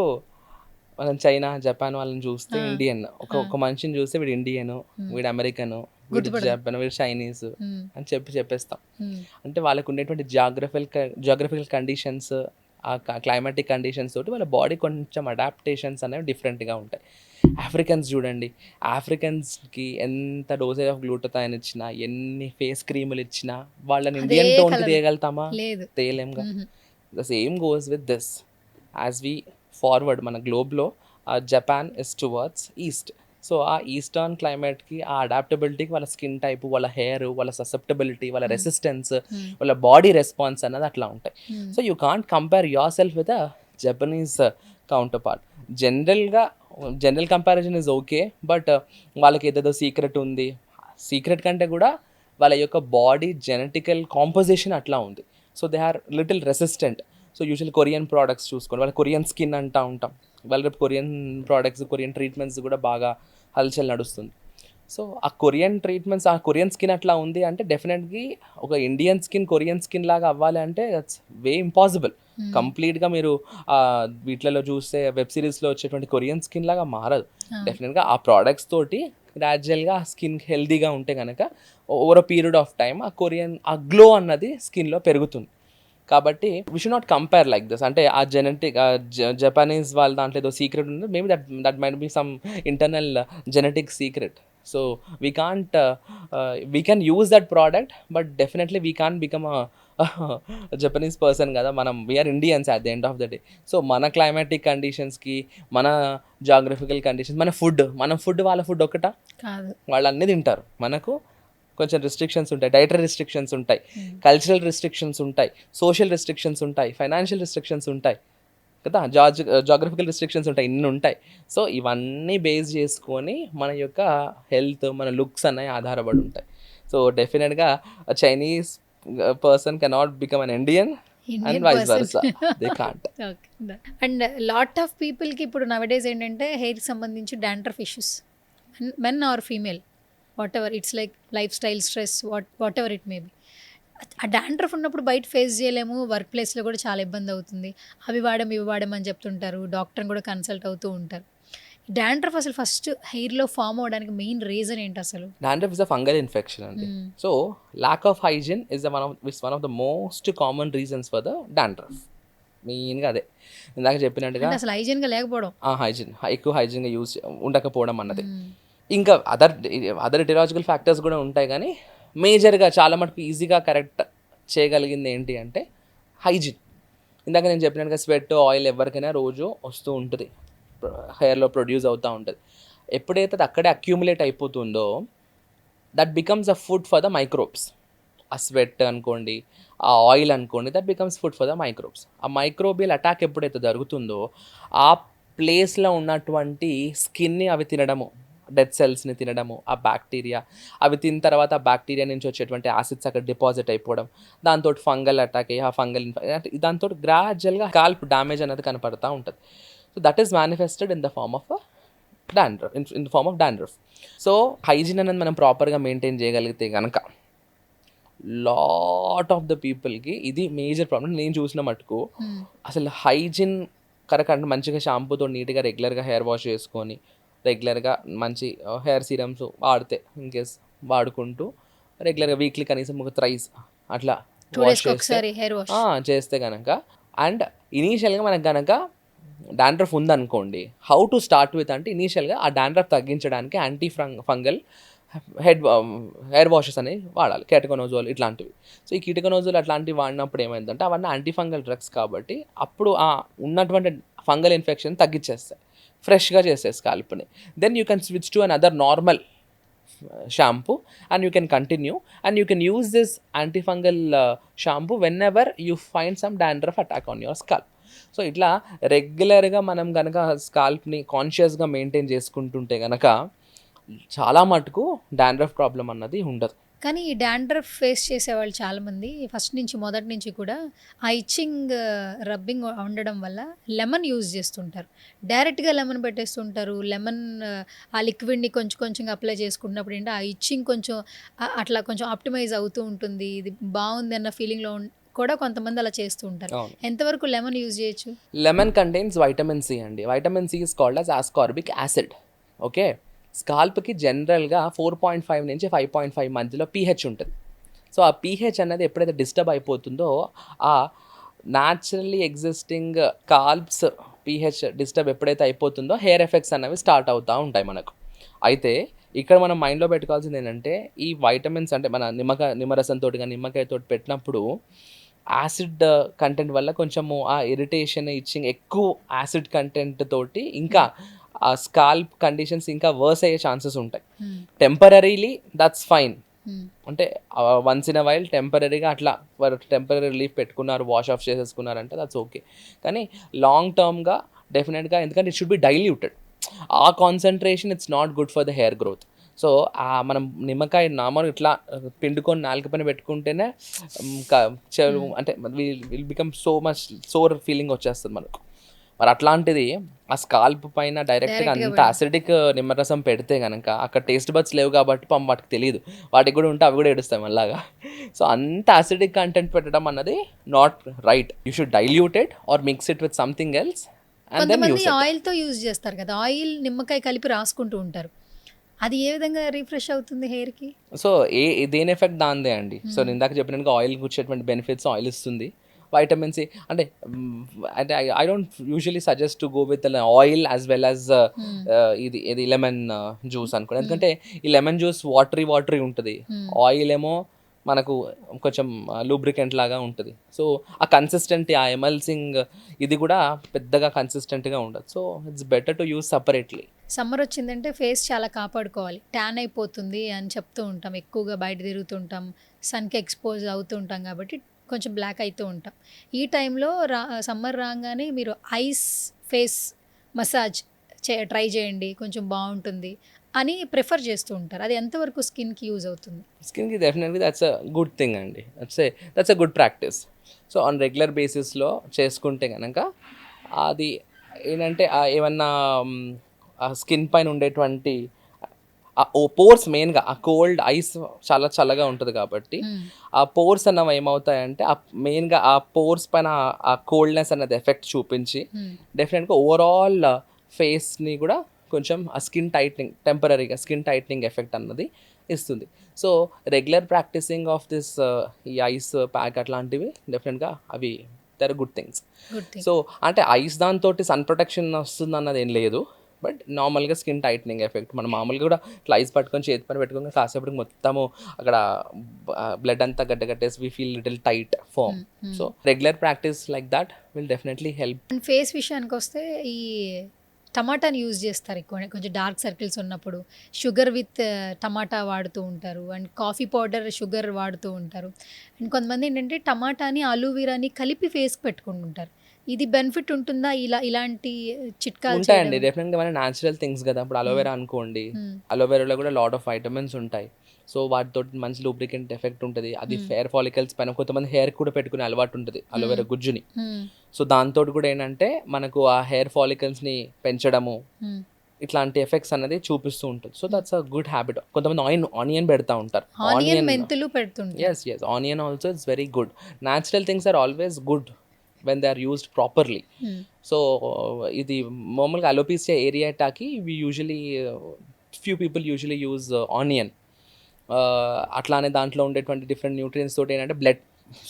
మనం చైనా, జపాన్ వాళ్ళని చూస్తే ఇండియన్, ఒక మనిషిని చూస్తే వీడు ఇండియన్, వీడు అమెరికన్, వీడు జపాన్, వీడు చైనీస్ అని చెప్పేస్తాం. అంటే వాళ్ళకు ఉండేటువంటి జాగ్రఫికల్ కండిషన్స్, ఆ క్లైమాటిక్ కండిషన్స్ తోటి వాళ్ళ బాడీ కొంచెం అడాప్టేషన్స్ అనేవి డిఫరెంట్గా ఉంటాయి. ఆఫ్రికన్స్ చూడండి, ఆఫ్రికన్స్కి ఎంత డోసేజ్ ఆఫ్ గ్లూటథైన్ ఇచ్చినా, ఎన్ని ఫేస్ క్రీములు ఇచ్చినా వాళ్ళని ఇండియన్ టోన్కి తీయగలుగుతామా? తేలేంగా. The same goes with this. As we forward మన గ్లోబ్లో Japan is towards east. So ఆ ఈస్టర్న్ క్లైమేట్కి, ఆ అడాప్టబిలిటీకి వాళ్ళ స్కిన్ టైప్, వాళ్ళ హెయిర్, వాళ్ళ ససెప్టబిలిటీ, వాళ్ళ రెసిస్టెన్స్, వాళ్ళ బాడీ రెస్పాన్స్ అన్నది అట్లా ఉంటాయి. So you can't compare yourself with a Japanese counterpart. General comparison is okay, but వాళ్ళకి ఏదేదో సీక్రెట్ ఉంది. సీక్రెట్ కంటే కూడా వాళ్ళ యొక్క బాడీ జెనెటికల్ కాంపోజిషన్ అట్లా ఉంది. So they are little resistant. So usual Korean products చూసుకోండి, వాళ్ళ కొరియన్ స్కిన్ అంటూ ఉంటాం. వాళ్ళ రేపు కొరియన్ ప్రోడక్ట్స్, కొరియన్ ట్రీట్మెంట్స్ కూడా బాగా హల్చల్ నడుస్తుంది. సో ఆ కొరియన్ ట్రీట్మెంట్స్, ఆ కొరియన్ స్కిన్ అట్లా ఉంది అంటే డెఫినెట్గా ఒక ఇండియన్ స్కిన్ కొరియన్ స్కిన్ లాగా అవ్వాలి అంటే దట్స్ వే ఇంపాసిబుల్. కంప్లీట్గా మీరు వీటిలలో చూస్తే వెబ్ సిరీస్లో వచ్చేటువంటి కొరియన్ స్కిన్ లాగా మారదు. డెఫినెట్గా ఆ ప్రోడక్ట్స్ తోటి గ్రాడ్యువల్గా ఆ స్కిన్ హెల్దీగా ఉంటే కనుక over a period of time ఆ గ్లో అన్నది స్కిన్లో పెరుగుతుంది. కాబట్టి we should not compare like this. అంటే ఆ జెనెటిక్ జపానీస్ వాళ్ళ దాంట్లో ఏదో సీక్రెట్ ఉంది, maybe that might be some internal genetic secret. So we can't we can use that product, but definitely we can't become Japanese person కదా మనం. We are Indians at the end of the day. So మన climatic కండిషన్స్కి, మన geographical conditions, మన food వాళ్ళ food ఒకటా కాదు, వాళ్ళు అన్నీ తింటారు. మనకు కొంచెం రిస్ట్రిక్షన్స్ ఉంటాయి, డైటరీ రిస్ట్రిక్షన్స్ ఉంటాయి, కల్చరల్ రిస్ట్రిక్షన్స్ ఉంటాయి, సోషల్ రిస్ట్రిక్షన్స్ ఉంటాయి, ఫైనాన్షియల్ రిస్ట్రిక్షన్స్ ఉంటాయి కదా, జాగ్రఫికల్ రిస్ట్రిక్షన్స్ ఉంటాయి, ఇన్ని ఉంటాయి. సో ఇవన్నీ బేస్ చేసుకొని మన యొక్క హెల్త్, మన లుక్స్ అనేవి ఆధారపడి ఉంటాయి. సో డెఫినెట్గా Chinese person cannot become an Indian and vice versa, they can't. And lot of పీపుల్కి ఇప్పుడు నవడేస్ ఏంటంటే హెయిర్కి సంబంధించి dandruff issues, men or female, whatever, it's like life style stress, whatever it may be. ఆ dandruff ఉన్నప్పుడు బయట face చేయలేము, work ప్లేస్లో కూడా చాలా ఇబ్బంది అవుతుంది. అవి వాడమని చెప్తుంటారు, డాక్టర్ని కూడా కన్సల్ట్ అవుతూ ఉంటారు. డాండ్రఫ్ అసలు ఫస్ట్ హెయిర్లో ఫామ్ అవడానికి మెయిన్ రీజన్ ఏంటి అసలు? Dandruff is a fungal infection అండి. So lack of hygiene is one of the most common reasons for the dandruff. మెయిన్గా అదే ఇందాక చెప్పినట్టుగా అసలు హైజీన్గా లేకపోవడం, ఎక్కువ హైజీన్గా యూజ్ ఉండకపోవడం అన్నది. ఇంకా అదర్ ఎటిలాజికల్ ఫ్యాక్టర్స్ కూడా ఉంటాయి, కానీ మేజర్గా చాలా మటుకు ఈజీగా కరెక్ట్ చేయగలిగింది ఏంటి అంటే హైజీన్. ఇందాక నేను చెప్పినట్టుగా స్వెట్, ఆయిల్ ఎవరికైనా రోజు వస్తూ ఉంటుంది, హెయిర్లో ప్రొడ్యూస్ అవుతూ ఉంటుంది. ఎప్పుడైతే అది అక్కడే అక్యూములేట్ అయిపోతుందో that becomes a food for the microbes. ఆ స్వెట్ అనుకోండి, ఆ ఆయిల్ అనుకోండి, that becomes food for the microbes. ఆ మైక్రోబియల్ అటాక్ ఎప్పుడైతే జరుగుతుందో ఆ ప్లేస్లో ఉన్నటువంటి స్కిన్ని అవి తినడము, డెడ్ సెల్స్ని తినడము, ఆ బ్యాక్టీరియా అవి తిన్న తర్వాత ఆ బ్యాక్టీరియా నుంచి వచ్చేటువంటి యాసిడ్స్ అక్కడ డిపాజిట్ అయిపోవడం, దాంతో ఫంగల్ అటాక్ అయ్యి ఆ ఫంగల్ దాంతో గ్రాడ్యువల్గా స్కాల్ప్ డ్యామేజ్ అనేది కనపడుతూ ఉంటుంది. So that is manifested in the form of dandruff, in the form of dandruff. So hygiene అనేది మనం ప్రాపర్గా మెయింటైన్ చేయగలిగితే కనుక లాట్ ఆఫ్ ద పీపుల్కి ఇది మేజర్ ప్రాబ్లం. నేను చూసిన మటుకు అసలు హైజీన్ కరెక్ట్ అంటే మంచిగా షాంపూతో నీట్గా రెగ్యులర్గా హెయిర్ వాష్ చేసుకొని, రెగ్యులర్గా మంచి హెయిర్ సీరమ్స్ వాడితే, ఇన్కేస్ వాడుకుంటూ రెగ్యులర్గా వీక్లీ కనీసం ఒక థ్రైస్ అట్లా వాష్ చేస్తే కనుక, అండ్ ఇనీషియల్గా మనకు కనుక డాండ్రఫ్ ఉందనుకోండి, హౌ టు స్టార్ట్ విత్ అంటే ఇనీషియల్గా ఆ డాండ్రఫ్ తగ్గించడానికి యాంటీ ఫంగల్ హెయిర్ వాషెస్ అనేవి వాడాలి, కెటకనోజోల్ ఇట్లాంటివి. సో ఈ కెటకనోజోల్ అట్లాంటివి వాడినప్పుడు ఏమైందంటే అవన్నీ యాంటీ ఫంగల్ డ్రగ్స్ కాబట్టి అప్పుడు ఆ ఉన్నటువంటి ఫంగల్ ఇన్ఫెక్షన్ తగ్గించేస్తాయి, ఫ్రెష్గా చేసే స్కాల్ప్ని. Then you can switch to another normal shampoo and you can continue and you can use this antifungal shampoo whenever you find some dandruff attack on your scalp. So ఇట్లా రెగ్యులర్గా మనం కనుక స్కాల్ప్ని కాన్షియస్గా maintain చేసుకుంటుంటే కనుక చాలా మటుకు dandruff problem అన్నది ఉండదు. కానీ ఈ డాండ్రఫ్ ఫేస్ చేసేవాళ్ళు చాలామంది మొదటి నుంచి కూడా ఆ ఇచ్చింగ్ రబ్బింగ్ ఉండడం వల్ల లెమన్ యూజ్ చేస్తుంటారు, డైరెక్ట్గా లెమన్ పెట్టేస్తుంటారు. లెమన్ ఆ లిక్విడ్ని కొంచెంగా అప్లై చేసుకున్నప్పుడు ఏంటి ఆ ఇచ్చింగ్ కొంచెం అట్లా కొంచెం ఆప్టిమైజ్ అవుతూ ఉంటుంది, ఇది బాగుంది అన్న ఫీలింగ్లో కూడా కొంతమంది అలా చేస్తూ ఉంటారు. ఎంతవరకు లెమన్ యూజ్ చేయొచ్చు? లెమన్ కంటైన్స్ వైటమిన్ సి అండి. Vitamin C is called as ascorbic acid. Okay, స్కాల్ప్కి జనరల్గా 4.5 నుంచి 5.5 మధ్యలో pH ఉంటుంది. సో ఆ pH అనేది ఎప్పుడైతే డిస్టర్బ్ అయిపోతుందో ఆ న్యాచురల్లీ ఎగ్జిస్టింగ్ స్కాల్ప్స్ pH డిస్టర్బ్ ఎప్పుడైతే అయిపోతుందో హెయిర్ ఎఫెక్ట్స్ అనేవి స్టార్ట్ అవుతూ ఉంటాయి మనకు. అయితే ఇక్కడ మనం మైండ్లో పెట్టుకోవాల్సింది ఏంటంటే ఈ వైటమిన్స్ అంటే మన నిమ్మరసంతో కానీ నిమ్మకాయతో పెట్టినప్పుడు యాసిడ్ కంటెంట్ వల్ల కొంచెము ఆ ఇరిటేషన్, ఇచ్చింగ్, ఎక్కువ యాసిడ్ కంటెంట్ తోటి ఇంకా ఆ స్కాల్ప్ కండిషన్స్ ఇంకా వర్స్ అయ్యే ఛాన్సెస్ ఉంటాయి. టెంపరీలీ దట్స్ ఫైన్, అంటే వన్స్ ఇన్ అ వైల్ టెంపరీగా అట్లా టెంపరీ రిలీఫ్ పెట్టుకున్నారు, వాష్ ఆఫ్ చేసేసుకున్నారంటే దట్స్ ఓకే. కానీ లాంగ్ టర్మ్గా డెఫినెట్గా, ఎందుకంటే ఇట్ షుడ్ బి డైల్యూటెడ్, ఆ concentration it's not good for the hair growth. So మనం నిమ్మకాయ నామని ఇట్లా పిండుకొని నాలుక పైన పెట్టుకుంటేనే అంటే will become so much sour feeling వచ్చేస్తుంది మనకు. మరి అట్లాంటిది ఆ స్కాల్ప్ పైన డైరెక్ట్గా అంత యాసిడిక్ నిమ్మరసం పెడితే కనుక అక్కడ టేస్ట్ బడ్స్ లేవు కాబట్టి వాటికి తెలియదు, వాటికి కూడా ఉంటే అవి కూడా ఏడుస్తాయి మళ్ళాగా. సో అంత యాసిడిక్ కంటెంట్ పెట్టడం అన్నది not right. You should dilute it or mix it with something else. కొంతమంది ఆయిల్తో యూజ్ చేస్తారు కదా, ఆయిల్ నిమ్మకాయ కలిపి రాసుకుంటూ ఉంటారు, అది ఏ విధంగా రిఫ్రెష్ అవుతుంది హెయిర్కి? సో దేని ఎఫెక్ట్ దాందే అండి. సో నేను ఇందాక చెప్పినట్టుగా ఆయిల్కి వచ్చేటువంటి బెనిఫిట్స్ ఆయిల్ ఇస్తుంది, వైటమిన్ సి అంటే అంటే I don't usually suggest to go with oil as well as ఇది లెమన్ జ్యూస్ అనుకోండి. ఎందుకంటే ఈ లెమన్ జ్యూస్ వాటరీ ఉంటుంది, ఆయిల్ ఏమో మనకు కొంచెం లూబ్రికెంట్ లాగా ఉంటుంది. సో ఆ కన్సిస్టెంట్ ఆ ఎమల్సింగ్ ఇది కూడా పెద్దగా కన్సిస్టెంట్గా ఉండదు. So it's better to use separately. Summer వచ్చిందంటే ఫేస్ చాలా కాపాడుకోవాలి, ట్యాన్ అయిపోతుంది అని చెప్తూ ఉంటాం, ఎక్కువగా బయట తిరుగుతుంటాం, సన్కి ఎక్స్పోజ్ అవుతూ ఉంటాం కాబట్టి కొంచెం బ్లాక్ అవుతూ ఉంటాం. ఈ టైంలో సమ్మర్ రాగానే మీరు ఐస్ ఫేస్ మసాజ్ ట్రై చేయండి, కొంచెం బాగుంటుంది అని ప్రిఫర్ చేస్తూ ఉంటారు. అది ఎంతవరకు స్కిన్కి యూజ్ అవుతుంది? స్కిన్కి definitely that's a good thing అండి. That's a good practice. So on regular బేసిస్లో చేసుకుంటే కనుక అది ఏంటంటే ఏమన్నా స్కిన్ పైన ఉండేటువంటి ఓ పోర్స్, మెయిన్గా ఆ కోల్డ్ ఐస్ చాలా చల్లగా ఉంటుంది కాబట్టి ఆ పోర్స్ అన్నవి ఏమవుతాయంటే మెయిన్గా ఆ పోర్స్ పైన ఆ కోల్డ్నెస్ అన్నది ఎఫెక్ట్ చూపించి డెఫినెట్గా ఓవరాల్ ఫేస్ని కూడా కొంచెం ఆ స్కిన్ టైట్నింగ్, టెంపరీగా స్కిన్ టైట్నింగ్ ఎఫెక్ట్ అన్నది ఇస్తుంది. So regular practising of this ఈ ఐస్ ప్యాక్ అట్లాంటివి డెఫినెట్గా అవి దర్ గుడ్ థింగ్స్. సో అంటే ఐస్ దాంతో సన్ ప్రొటెక్షన్ వస్తుంది అన్నది ఏం లేదు, బట్ నార్మల్గా స్కిన్ టైట్నింగ్ ఎఫెక్ట్. మనం మామూలుగా కూడా ఇట్లా ఐస్ పట్టుకొని చేతి పని పెట్టుకొని కాసేపటికి మొత్తము అక్కడ బ్లడ్ అంతా గడ్డగట్టేసి we feel little tight form. So regular practice like that will definitely help. And face విషయానికి వస్తే ఈ టమాటాని యూజ్ చేస్తారు ఎక్కువ, కొంచెం డార్క్ సర్కిల్స్ ఉన్నప్పుడు షుగర్ విత్ టమాటా వాడుతూ ఉంటారు, అండ్ కాఫీ పౌడర్ షుగర్ వాడుతూ ఉంటారు. అండ్ కొంతమంది ఏంటంటే టమాటాని అలోవెరాని కలిపి ఫేస్కి పెట్టుకుంటుంటారు. ఇది బెనిఫిట్ ఉంటుందా? ఇలాంటి చిట్కాలు ఉంటాయండి డెఫినెట్గా. మన న్యాచురల్ థింగ్స్ కదా. ఇప్పుడు అలోవెరా అనుకోండి, అలోవెరాలో కూడా లాట్ ఆఫ్ వైటమిన్స్ ఉంటాయి. సో వాటితో మంచి లూబ్రికెంట్ ఎఫెక్ట్ ఉంటుంది. అది హెయిర్ ఫాలికల్స్ పైన కొంతమంది హెయిర్ కూడా పెట్టుకునే అలవాటు ఉంటుంది అలోవెరా గుజ్జుని. సో దాంతో కూడా ఏంటంటే మనకు ఆ హెయిర్ ఫాలికల్స్ని పెంచడము ఇట్లాంటి ఎఫెక్ట్స్ అనేది చూపిస్తూ ఉంటుంది. So that's a good habit. కొంతమంది ఆనియన్ పెడతా ఉంటారు, మెంతులు పెడుతుంటారు. yes onion also it's very good. Natural things are always good when they are used properly. So ఇది మామూలుగా అలోపీసియా ఏరియాటాకి we usually few people usually use onion. అట్లానే దాంట్లో ఉండేటువంటి డిఫరెంట్ న్యూట్రియన్స్ తోటి ఏంటంటే బ్లడ్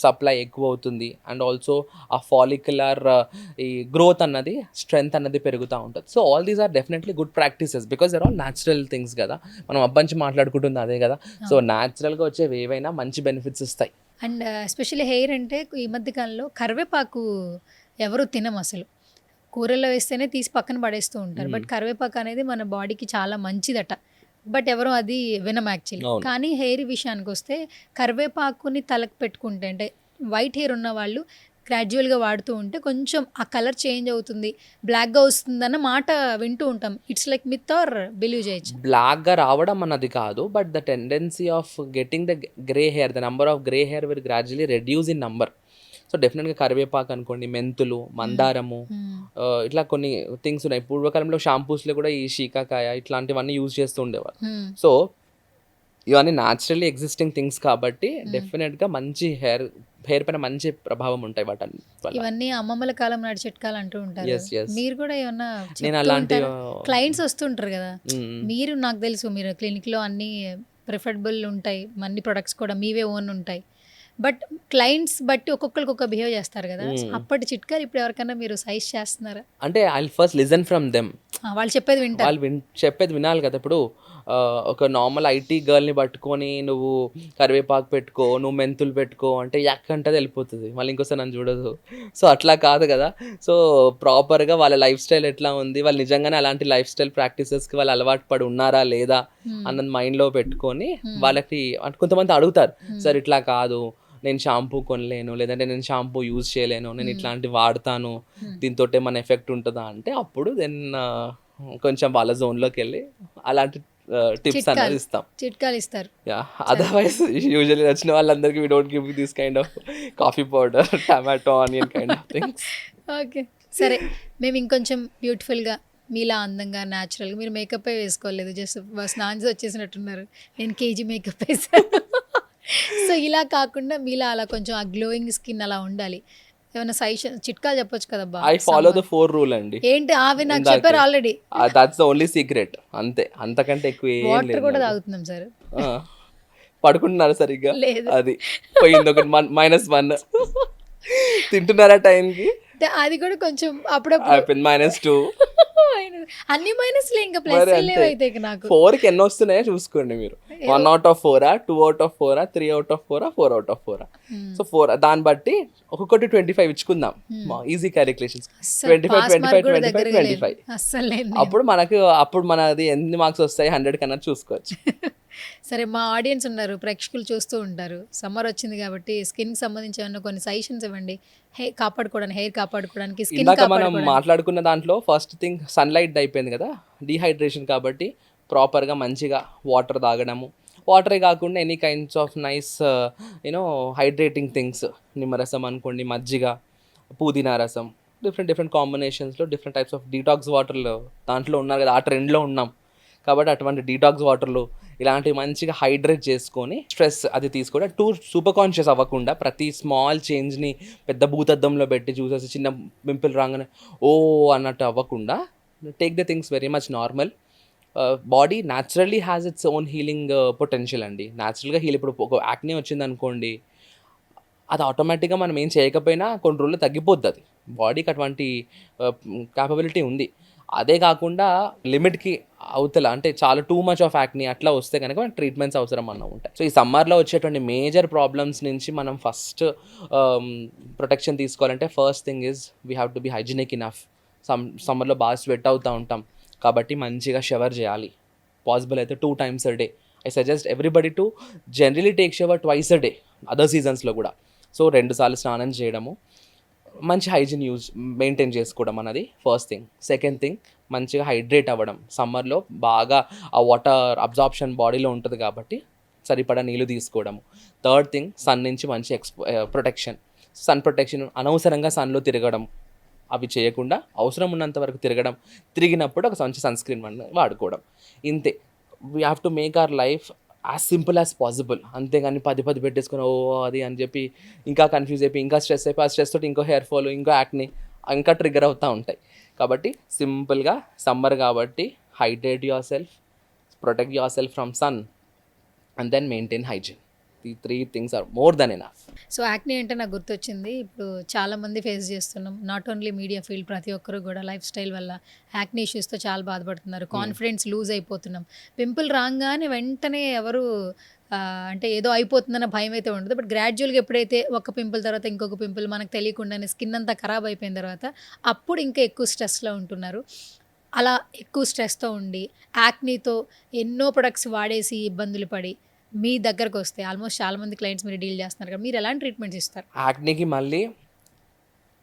సప్లై ఎక్కువ అవుతుంది, అండ్ ఆల్సో ఆ ఫాలిక్యులర్ ఈ గ్రోత్ అన్నది, స్ట్రెంగ్త్ అన్నది పెరుగుతూ ఉంటుంది. So all these are definitely good practices because they're all natural things కదా. మనం అబ్బంచి మాట్లాడుకుంటుంది అదే కదా. సో న్యాచురల్గా వచ్చేవి ఏవైనా మంచి బెనిఫిట్స్ ఇస్తాయి. అండ్ ఎస్పెషల్లీ హెయిర్ అంటే ఈ మధ్యకాలంలో కరివేపాకు ఎవరు తినం అసలు, కూరల్లో వేస్తేనే తీసి పక్కన పడేస్తూ ఉంటారు. బట్ కరివేపాకు అనేది మన బాడీకి చాలా మంచిదట, బట్ ఎవరో అది వినం యాక్చువల్లీ. కానీ హెయిర్ విషయానికి వస్తే కరివేపాకుని తలకు పెట్టుకుంటే, అంటే వైట్ హెయిర్ ఉన్న వాళ్ళు గ్రాడ్యువల్గా వాడుతూ ఉంటే కొంచెం ఆ కలర్ చేంజ్ అవుతుంది, బ్లాక్గా వస్తుందన్న మాట వింటూ ఉంటాం. It's like myth or believe చేయొచ్చు? బ్లాక్గా రావడం అన్నది కాదు, but the tendency of getting the grey hair, the number of grey hair will gradually reduce in number. So డెఫినెట్గా కరివేపాకు అనుకోండి, మెంతులు, మందారము, ఇట్లా కొన్ని థింగ్స్ ఉన్నాయి. పూర్వకాలంలో షాంపూస్లో కూడా ఈ శీకాకాయ ఇట్లాంటివన్నీ యూజ్ చేస్తూ ఉండేవారు. సో ఇవన్నీ న్యాచురల్లీ ఎగ్జిస్టింగ్ థింగ్స్ కాబట్టి డెఫినెట్గా మంచి హెయిర్ పైన మంచి ప్రభావం ఉంటాయి వాటి. ఇవన్నీ అమ్మమ్మల కాలం నాటి చిట్కాలు అంటూ ఉంటారు. మీరు కూడా ఏమన్నా నేను అలాంటి క్లయింట్స్ వస్తుంటారు కదా, మీరు నాకు తెలుసు మీరు క్లినిక్లో అన్ని ప్రిఫరబుల్ ఉంటాయి, అన్ని ప్రొడక్ట్స్ కూడా మీవే ఓన్ ఉంటాయి, బట్ క్లయింట్స్ బట్టి ఒక్కొక్కరికి ఒక బిహేవ్ చేస్తారు కదా. అప్పటి చిట్కాలు ఇప్పుడు ఎవరికైనా మీరు సజెస్ట్ చేస్తున్నారా? అంటే I first listen from them. వాళ్ళు చెప్పేది వింటారు, వాళ్ళు చెప్పేది వినాలి కదా. ఇప్పుడు ఒక నార్మల్ ఐటీ గర్ల్ని పట్టుకొని నువ్వు కరివేపాకు పెట్టుకో, నువ్వు మెంతులు పెట్టుకో అంటే యాక్కంటే వెళ్ళిపోతుంది, మళ్ళీ ఇంకోసారి నన్ను చూడదు. సో అట్లా కాదు కదా. సో ప్రాపర్గా వాళ్ళ లైఫ్ స్టైల్ ఎట్లా ఉంది, వాళ్ళు నిజంగానే అలాంటి లైఫ్ స్టైల్ ప్రాక్టీసెస్కి వాళ్ళు అలవాటు పడి ఉన్నారా లేదా అన్నది మైండ్లో పెట్టుకొని వాళ్ళకి కొంతమంది అడుగుతారు, సార్ ఇట్లా కాదు, నేను షాంపూ కొనలేను, లేదంటే నేను షాంపూ యూజ్ చేయలేను, నేను ఇట్లాంటి వాడతాను, దీంతో ఏమైనా ఎఫెక్ట్ ఉంటుందా అంటే అప్పుడు దెన్ కొంచెం వాళ్ళ జోన్లోకి వెళ్ళి అలాంటి టిప్స్ అనేది ఇస్తాం, చిట్కాలు ఇస్తారు. అదర్వైజ్ యూజువల్లీ వచ్చిన వాళ్ళందరికీ we don't give this kind of coffee powder, tomato, onion kind of things. Okay, సరే. మేము ఇంకొంచెం బ్యూటిఫుల్గా మీలా అందంగా న్యాచురల్గా, మీరు మేకప్ వేసుకోలేదు, జస్ట్ స్నానం వచ్చేసినట్టున్నారు, నేను కేజీ మేకప్ వేసాను. సో ఇలా కాకుండా మీలా అలా కొంచెం ఆ గ్లోయింగ్ స్కిన్ అలా ఉండాలి, ఏమైనా సజెషన్ చిట్కాలు చెప్పొచ్చు కదా? ఐ ఫాలో ద 4 రూల్ అండి. ఏంటి అవి? నాకు చెప్పారు already. That's the only secret, అంతే, అంతకంటే ఎక్కువ ఏం లేదు. వాటర్ కూడా తాగుతున్నాం సార్. పడుకుంటున్నారు సరిగ్గా? అది పోయింది, ఒకటి -1. తింటున్నారా టైంకి? అది కూడా కొంచెం అప్పుడప్పుడు అయిపోయింది -2. అన్ని మైనస్లే, ఇంకా మరి ప్లస్ అంతే. లేవు అయితే ఇక నాకు. 4కి ఎన్ని వస్తున్నాయో చూసుకోండి మీరు. 1 out of 4, 2 out of 4, 3 out of 4, 4 out of 4. So 4 దాన్ని బట్టి ఒక్కొక్కటి 25 ఇచ్చుకుందాం. Easy calculations. 25, 25, 25, 25. అస్సలు లేదు. అప్పుడు మనది ఎన్ని మార్క్స్ వస్తాయి 100 కన్నా చూసుకోవచ్చు. సరే, మా ఆడియన్స్ ఉన్నారు, ప్రేక్షకులు చూస్తూ ఉంటారు. సమ్మర్ వచ్చింది కాబట్టి స్కిన్కి సంబంధించి ఏమన్నా కొన్ని సజెషన్స్ ఇవ్వండి. హెయిర్ కాపాడుకోవడానికి, స్కిన్ ఇందాక మనం కాపాడుకోవడానికి. మాట్లాడుకున్న దాంట్లో ఫస్ట్ థింగ్ సన్లైట్ అయిపోయింది కదా, డీహైడ్రేషన్. కాబట్టి ప్రాపర్గా మంచిగా వాటర్ తాగడము. వాటరే కాకుండా any kinds of nice hydrating things, నిమ్మరసం అనుకోండి, మజ్జిగ, పుదీనా రసం, డిఫరెంట్ కాంబినేషన్స్లో డిఫరెంట్ టైప్స్ ఆఫ్ డీటాక్స్ వాటర్లు దాంట్లో ఉన్నారు కదా, ఆ ట్రెండ్లో ఉన్నాం. కాబట్టి అటువంటి డీటాక్స్ వాటర్లు ఇలాంటివి మంచిగా హైడ్రేట్ చేసుకొని స్ట్రెస్ అది తీసుకోవడం, సూపర్ కాన్షియస్ అవ్వకుండా ప్రతి స్మాల్ చేంజ్ని పెద్ద భూతద్దంలో పెట్టి చూసేసి చిన్న పింపుల్ రాగానే ఓ అన్నట్టు అవ్వకుండా take the things very much normal. Body naturally has its own healing potential అండి. న్యాచురల్గా హీల్. ఇప్పుడు ఒక యాక్నే వచ్చింది అనుకోండి, అది ఆటోమేటిక్గా మనం ఏం చేయకపోయినా కొన్ని రోజులు తగ్గిపోద్ది. అది బాడీకి అటువంటి క్యాపబిలిటీ ఉంది. అదే కాకుండా లిమిట్కి అవతల అంటే చాలా టూ మచ్ ఆఫ్ యాక్ని అట్లా వస్తే కనుక ట్రీట్మెంట్స్ అవసరం అన్న ఉంటాయి. సో ఈ సమ్మర్లో వచ్చేటువంటి మేజర్ ప్రాబ్లమ్స్ నుంచి మనం ఫస్ట్ ప్రొటెక్షన్ తీసుకోవాలంటే first thing is we have to be hygienic enough. సమ్మర్లో బాగా స్వెట్ అవుతూ ఉంటాం కాబట్టి మంచిగా షవర్ చేయాలి. పాసిబుల్ అయితే 2 times a day. I suggest everybody to generally take shower twice a day other సీజన్స్లో కూడా. సో 2 సార్లు స్నానం చేయడము, మంచి హైజీన్ మెయింటైన్ చేసుకోవడం అన్నది ఫస్ట్ థింగ్. సెకండ్ థింగ్, మంచిగా హైడ్రేట్ అవ్వడం. సమ్మర్లో బాగా ఆ వాటర్ అబ్జార్ప్షన్ బాడీలో ఉంటుంది కాబట్టి సరిపడా నీళ్ళు తీసుకోవడము. థర్డ్ థింగ్, సన్ నుంచి మంచి ప్రొటెక్షన్. సన్ ప్రొటెక్షన్, అనవసరంగా సన్లో తిరగడం అవి చేయకుండా అవసరం ఉన్నంత వరకు తిరిగినప్పుడు ఒక మంచి సన్ స్క్రీన్ వాడుకోవడం. ఇంతే. We have to make our life as simple as possible. అంతేగాని 10 పెట్టేసుకుని ఓ అది అని చెప్పి ఇంకా కన్ఫ్యూజ్ అయిపోయి ఇంకా స్ట్రెస్ అయిపోయి ఆ స్ట్రెస్ తోటి ఇంకో హెయిర్ ఫాల్, ఇంకో యాక్ని ఇంకా ట్రిగ్గర్ అవుతూ ఉంటాయి. కాబట్టి సింపుల్గా సమ్మర్ కాబట్టి hydrate yourself, protect yourself from sun and then maintain hygiene. ఈ 3 things are more than enough. So acne అంటే నాకు గుర్తొచ్చింది, ఇప్పుడు చాలామంది ఫేస్ చేస్తున్నాం, నాట్ ఓన్లీ మీడియా ఫీల్డ్, ప్రతి ఒక్కరు కూడా లైఫ్ స్టైల్ వల్ల యాక్నీ ఇష్యూస్తో చాలా బాధపడుతున్నారు. కాన్ఫిడెన్స్ లూజ్ అయిపోతున్నాం. పింపుల్ రాగానే వెంటనే ఎవరు అంటే ఏదో అయిపోతుందన్న భయం అయితే ఉండదు. బట్ గ్రాడ్యువల్గా ఎప్పుడైతే ఒక పింపుల్ తర్వాత ఇంకొక పింపుల్ మనకు తెలియకుండానే స్కిన్ అంతా ఖరాబ్ అయిపోయిన తర్వాత అప్పుడు ఇంకా ఎక్కువ స్ట్రెస్లో ఉంటున్నారు. అలా ఎక్కువ స్ట్రెస్తో ఉండి యాక్నీతో ఎన్నో ప్రొడక్ట్స్ వాడేసి ఇబ్బందులు పడి మీ దగ్గరకు వస్తే, ఆల్మోస్ట్ చాలామంది క్లయింట్స్ మీరు డీల్ చేస్తున్నారు కదా, మీరు ఎలాంటి ట్రీట్మెంట్స్ ఇస్తారు? యాక్నీకి మళ్ళీ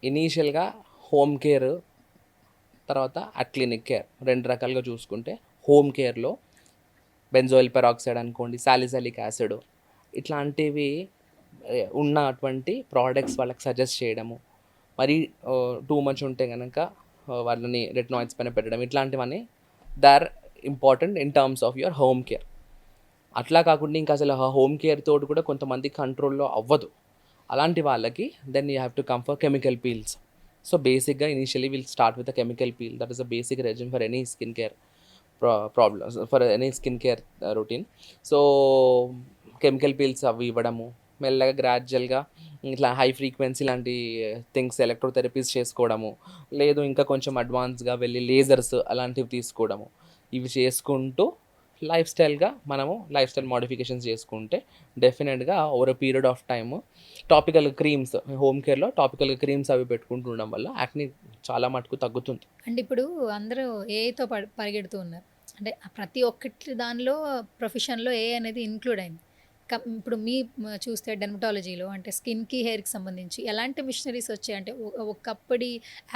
ఇనీషియల్గా హోమ్ కేర్, తర్వాత క్లినిక్ కేర్ 2 రకాలుగా చూసుకుంటే, హోమ్ కేర్లో బెంజోయిల్ పెరాక్సైడ్ అనుకోండి, సాలిసిలిక్ యాసిడ్ ఇట్లాంటివి ఉన్నటువంటి ప్రోడక్ట్స్ వాళ్ళకి సజెస్ట్ చేయడము. మరి టూ మచ్ ఉంటే కనుక వాళ్ళని రెటినాయిడ్స్ పైన పెట్టడం, ఇట్లాంటివన్నీ they are important in terms of your home care. అట్లా కాకుండా ఇంకా అసలు హోమ్ కేర్ తోటి కూడా కొంతమంది కంట్రోల్లో అవ్వదు. అలాంటి వాళ్ళకి then you have to come for chemical peels. So బేసిక్గా initially will start with a chemical peel. That is a basic regime for any skin care problems, for any skin care routine. So chemical peels అవి ఇవ్వడము, మెల్లగా గ్రాడ్యువల్గా ఇట్లా high frequency లాంటి things, electrotherapies చేసుకోవడము, లేదు ఇంకా కొంచెం అడ్వాన్స్గా వెళ్ళి లేజర్స్ అలాంటివి తీసుకోవడము. ఇవి చేసుకుంటూ లైఫ్ స్టైల్ మోడిఫికేషన్స్ చేసుకుంటే డెఫినెట్గా over a period of time topical creams, home కేర్లో టాపికల్ క్రీమ్స్ అవి పెట్టుకుంటూ ఉండడం వల్ల యాక్ని చాలా మటుకు తగ్గుతుంది. అంటే ఇప్పుడు అందరూ ఏఐతో పరిగెడుతూ ఉన్నారు. అంటే ప్రతి ఒక్కటి దానిలో ప్రొఫెషన్లో ఏఐ అనేది ఇంక్లూడ్ అయింది. ఇప్పుడు చూస్తే డెర్మటాలజీలో అంటే స్కిన్కి, హెయిర్కి సంబంధించి ఎలాంటి మిషనరీస్ వచ్చాయి అంటే ఒకప్పటి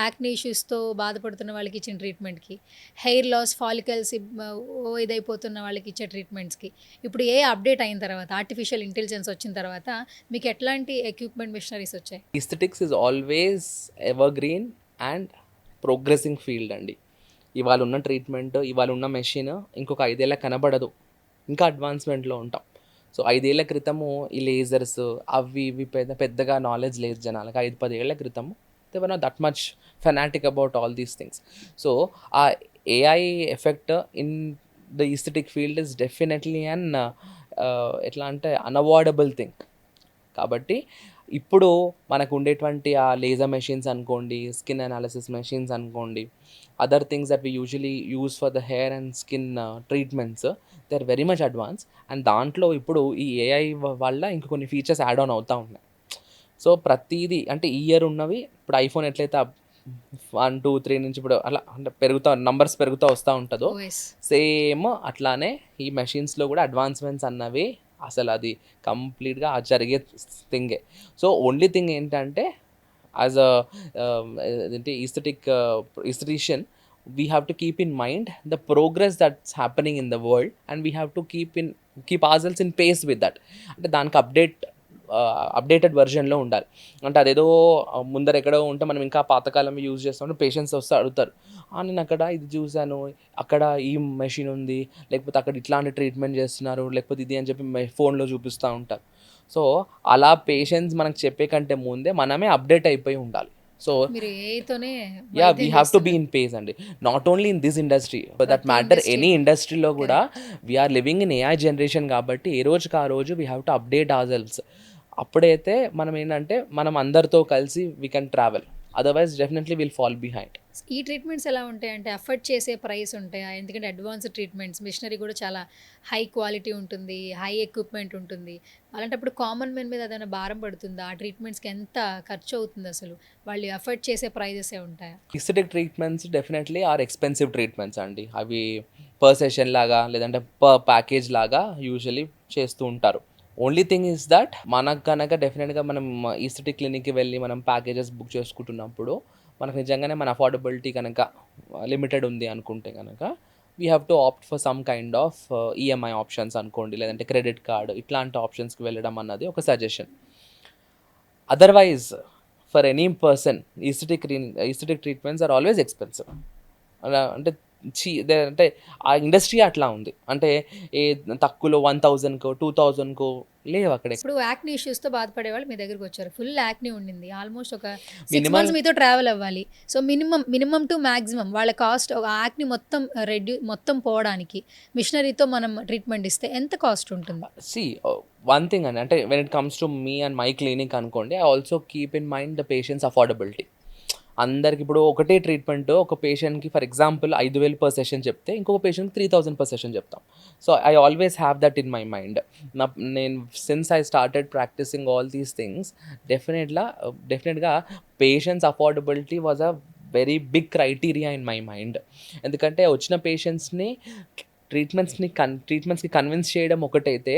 యాక్నీ ఇష్యూస్తో బాధపడుతున్న వాళ్ళకి ఇచ్చిన ట్రీట్మెంట్కి, హెయిర్ లాస్, ఫాలికల్స్ ఇదైపోతున్న వాళ్ళకి ఇచ్చే ట్రీట్మెంట్స్కి, ఇప్పుడు ఏ అప్డేట్ అయిన తర్వాత, ఆర్టిఫిషియల్ ఇంటెలిజెన్స్ వచ్చిన తర్వాత మీకు ఎట్లాంటి ఎక్విప్మెంట్, మిషనరీస్ వచ్చాయి? Aesthetics is always ever green and progressing field అండి. ఇవాళ ఉన్న ట్రీట్మెంట్, ఇవాళ ఉన్న మెషిన్ ఇంకొక 5 ఏళ్ళ కనబడదు, ఇంకా అడ్వాన్స్మెంట్లో ఉంటాం. సో 5 ఏళ్ల క్రితము ఈ లేజర్స్ అవి ఇవి పెద్దగా నాలెడ్జ్ లేదు జనాలకి. 5-10 ఏళ్ల క్రితము they were not that much fanatic about all these things. So ఆ AI effect in the aesthetic field is definitely ఎట్లా అంటే అన్అవాయిడబుల్ థింగ్. కాబట్టి ఇప్పుడు మనకు ఉండేటువంటి ఆ లేజర్ మెషిన్స్ అనుకోండి, స్కిన్ అనాలిసిస్ మెషిన్స్ అనుకోండి, other things that we usually use for the hair and skin treatments, they are very much advance. And దాంట్లో ఇప్పుడు ఈ ఏఐ వల్ల ఇంక కొన్ని ఫీచర్స్ యాడ్ ఆన్ అవుతూ ఉన్నాయి. సో ప్రతీది అంటే ఈ ఇయర్ ఉన్నవి ఇప్పుడు ఐఫోన్ ఎట్లయితే 1, 2, 3 నుంచి ఇప్పుడు అలా అంటే నంబర్స్ పెరుగుతూ వస్తూ ఉంటుందో, ఓఎస్. సేమ్ అట్లానే ఈ మెషిన్స్లో కూడా అడ్వాన్స్మెంట్స్ అన్నవి అసలు అది కంప్లీట్గా జరిగే థింగే. సో ఓన్లీ థింగ్ ఏంటంటే యాజ్ అ ఏంటి aesthetician, we have to keep in mind the progress that's happening in the world and we have to keep ourselves in pace with that. అంటే దానికి అప్డేటెడ్ వెర్షన్లో ఉండాలి. అంటే అదేదో ముందర ఎక్కడో ఉంటే మనం ఇంకా పాతకాలం యూజ్ చేస్తామంటే పేషెంట్స్ వస్తే అడుగుతారు, నేను అక్కడ ఇది చూశాను, అక్కడ ఈ మెషిన్ ఉంది, లేకపోతే అక్కడ ఇట్లాంటి ట్రీట్మెంట్ చేస్తున్నారు, లేకపోతే ఇది అని చెప్పి ఫోన్లో చూపిస్తూ ఉంటారు. సో అలా పేషెంట్స్ మనకు చెప్పే కంటే ముందే మనమే అప్డేట్ అయిపోయి ఉండాలి. సో మీరు ఏఐతోనే యా, వీ వైద్యం హ్యావ్ టు బీ చేస్తున్నారు. ఇన్ పేస్ అండి. Not only in this industry, for that ప్రతి మ్యాటర్ ఎనీ ఇండస్ట్రీలో. ఇండస్ట్రీలో కూడా we are living in AI generation కాబట్టి ఏ రోజుకి ఆ రోజు we have to update ourselves. అప్పుడైతే మనం ఏంటంటే మనం అందరితో కలిసి we can travel, otherwise definitely will fall behind. ఈ ట్రీట్మెంట్స్ ఎలా ఉంటాయంటే అఫోర్డ్ చేసే ప్రైస్ ఉంటాయా? ఎందుకంటే అడ్వాన్స్డ్ ట్రీట్మెంట్స్, మిషనరీ కూడా చాలా హై క్వాలిటీ ఉంటుంది, హై ఎక్విప్మెంట్ ఉంటుంది. అలాంటప్పుడు కామన్ మెన్ మీద ఏదైనా భారం పడుతుందా? ఆ ట్రీట్మెంట్స్కి ఎంత ఖర్చు అవుతుంది అసలు? వాళ్ళు అఫోర్డ్ చేసే ప్రైజెసే ఉంటాయా? Aesthetic treatments definitely are expensive treatments అండి. అవి పర్ సెషన్ లాగా లేదంటే పర్ ప్యాకేజ్ లాగా యూజువలీ చేస్తూ ఉంటారు. ఓన్లీ థింగ్ ఈస్ దట్ మనకు కనుక డెఫినెట్గా మనం ఈస్థెటిక్ క్లినిక్కి వెళ్ళి మనం ప్యాకేజెస్ బుక్ చేసుకుంటున్నప్పుడు మనకు నిజంగానే మన అఫోర్డబిలిటీ కనుక లిమిటెడ్ ఉంది అనుకుంటే కనుక we have to opt for some kind of EMI options అనుకోండి, లేదంటే క్రెడిట్ కార్డ్, ఇట్లాంటి ఆప్షన్స్కి వెళ్ళడం అన్నది ఒక suggestion. Otherwise for any person aesthetic treatments are always expensive. అలా అంటే అంటే ఆ ఇండస్ట్రీ అట్లా ఉంది. అంటే ఏ తక్కువలో 1000కో 2000కో లేవు అక్కడ. ఇప్పుడు యాక్ని ఇష్యూస్తో బాధపడే వాళ్ళు మీ దగ్గరికి వచ్చారు, ఫుల్ యాక్ని ఉండింది, ఆల్మోస్ట్ ఒక 6 మినిమల్ మంత్స్ మీతో ట్రావెల్ అవ్వాలి. సో మినిమం టు మ్యాక్సిమం వాళ్ళ కాస్ట్, ఒక యాక్ని మొత్తం పోవడానికి మిషనరీతో మనం ట్రీట్మెంట్ ఇస్తే ఎంత కాస్ట్ ఉంటుంది? సి వన్ థింగ్ అండి, అంటే when it comes to me and my clinic అనుకోండి, I also keep in mind the patients affordability. అందరికి ఇప్పుడు ఒకటే ట్రీట్మెంట్ ఒక పేషెంట్కి ఫర్ ఎగ్జాంపుల్ 5,000 పర్ సెషన్ చెప్తే ఇంకొక పేషెంట్కి 3,000 పర్ సెషన్ చెప్తాం. So I always have that in my mind. నేను since I started practicing all these things, డెఫినెట్గా patients affordability was a very big criteria in my mind. ఎందుకంటే వచ్చిన పేషెంట్స్ని ట్రీట్మెంట్స్కి convince చేయడం ఒకటైతే,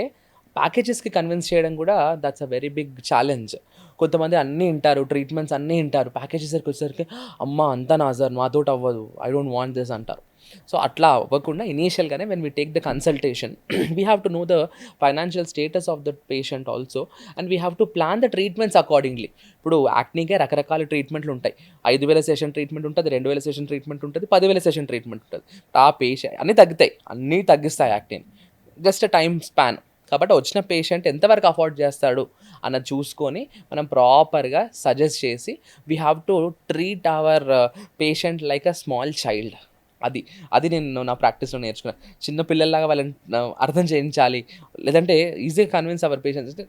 ప్యాకేజెస్కి కన్విన్స్ చేయడం కూడా that's a very big challenge. కొంతమంది అన్నీ వింటారు, ట్రీట్మెంట్స్ అన్నీ వింటారు, ప్యాకేజెస్కి వచ్చేసరికి అమ్మ అంతా నా సార్ నాతోటి అవ్వదు, ఐ డోంట్ వాంట్ దిస్ అంటారు. సో అట్లా అవ్వకుండా ఇనీషియల్గానే when we take the consultation we have to know the financial status of the patient also and we have to plan the treatments accordingly. ఇప్పుడు యాక్నీకే రకరకాల ట్రీట్మెంట్లు ఉంటాయి. 5,000 సెషన్ ట్రీట్మెంట్ ఉంటుంది, 2,000 session treatment ఉంటుంది, 10,000 సెషన్ ట్రీట్మెంట్ ఉంటుంది. ఆ పేషెంట్ అన్నీ తగ్గిస్తాయి యాక్నీని, జస్ట్ టైం స్పాన్. కాబట్టి వచ్చిన పేషెంట్ ఎంతవరకు అఫోర్డ్ చేస్తాడు అన్నది చూసుకొని మనం ప్రాపర్గా సజెస్ట్ చేసి we have to treat hour patient like a small child. అది నేను నా ప్రాక్టీస్లో నేర్చుకున్నాను. చిన్న పిల్లల్లాగా వాళ్ళని అర్థం చేయించాలి, లేదంటే ఈజీగా కన్విన్స్ అవర్ పేషెంట్స్.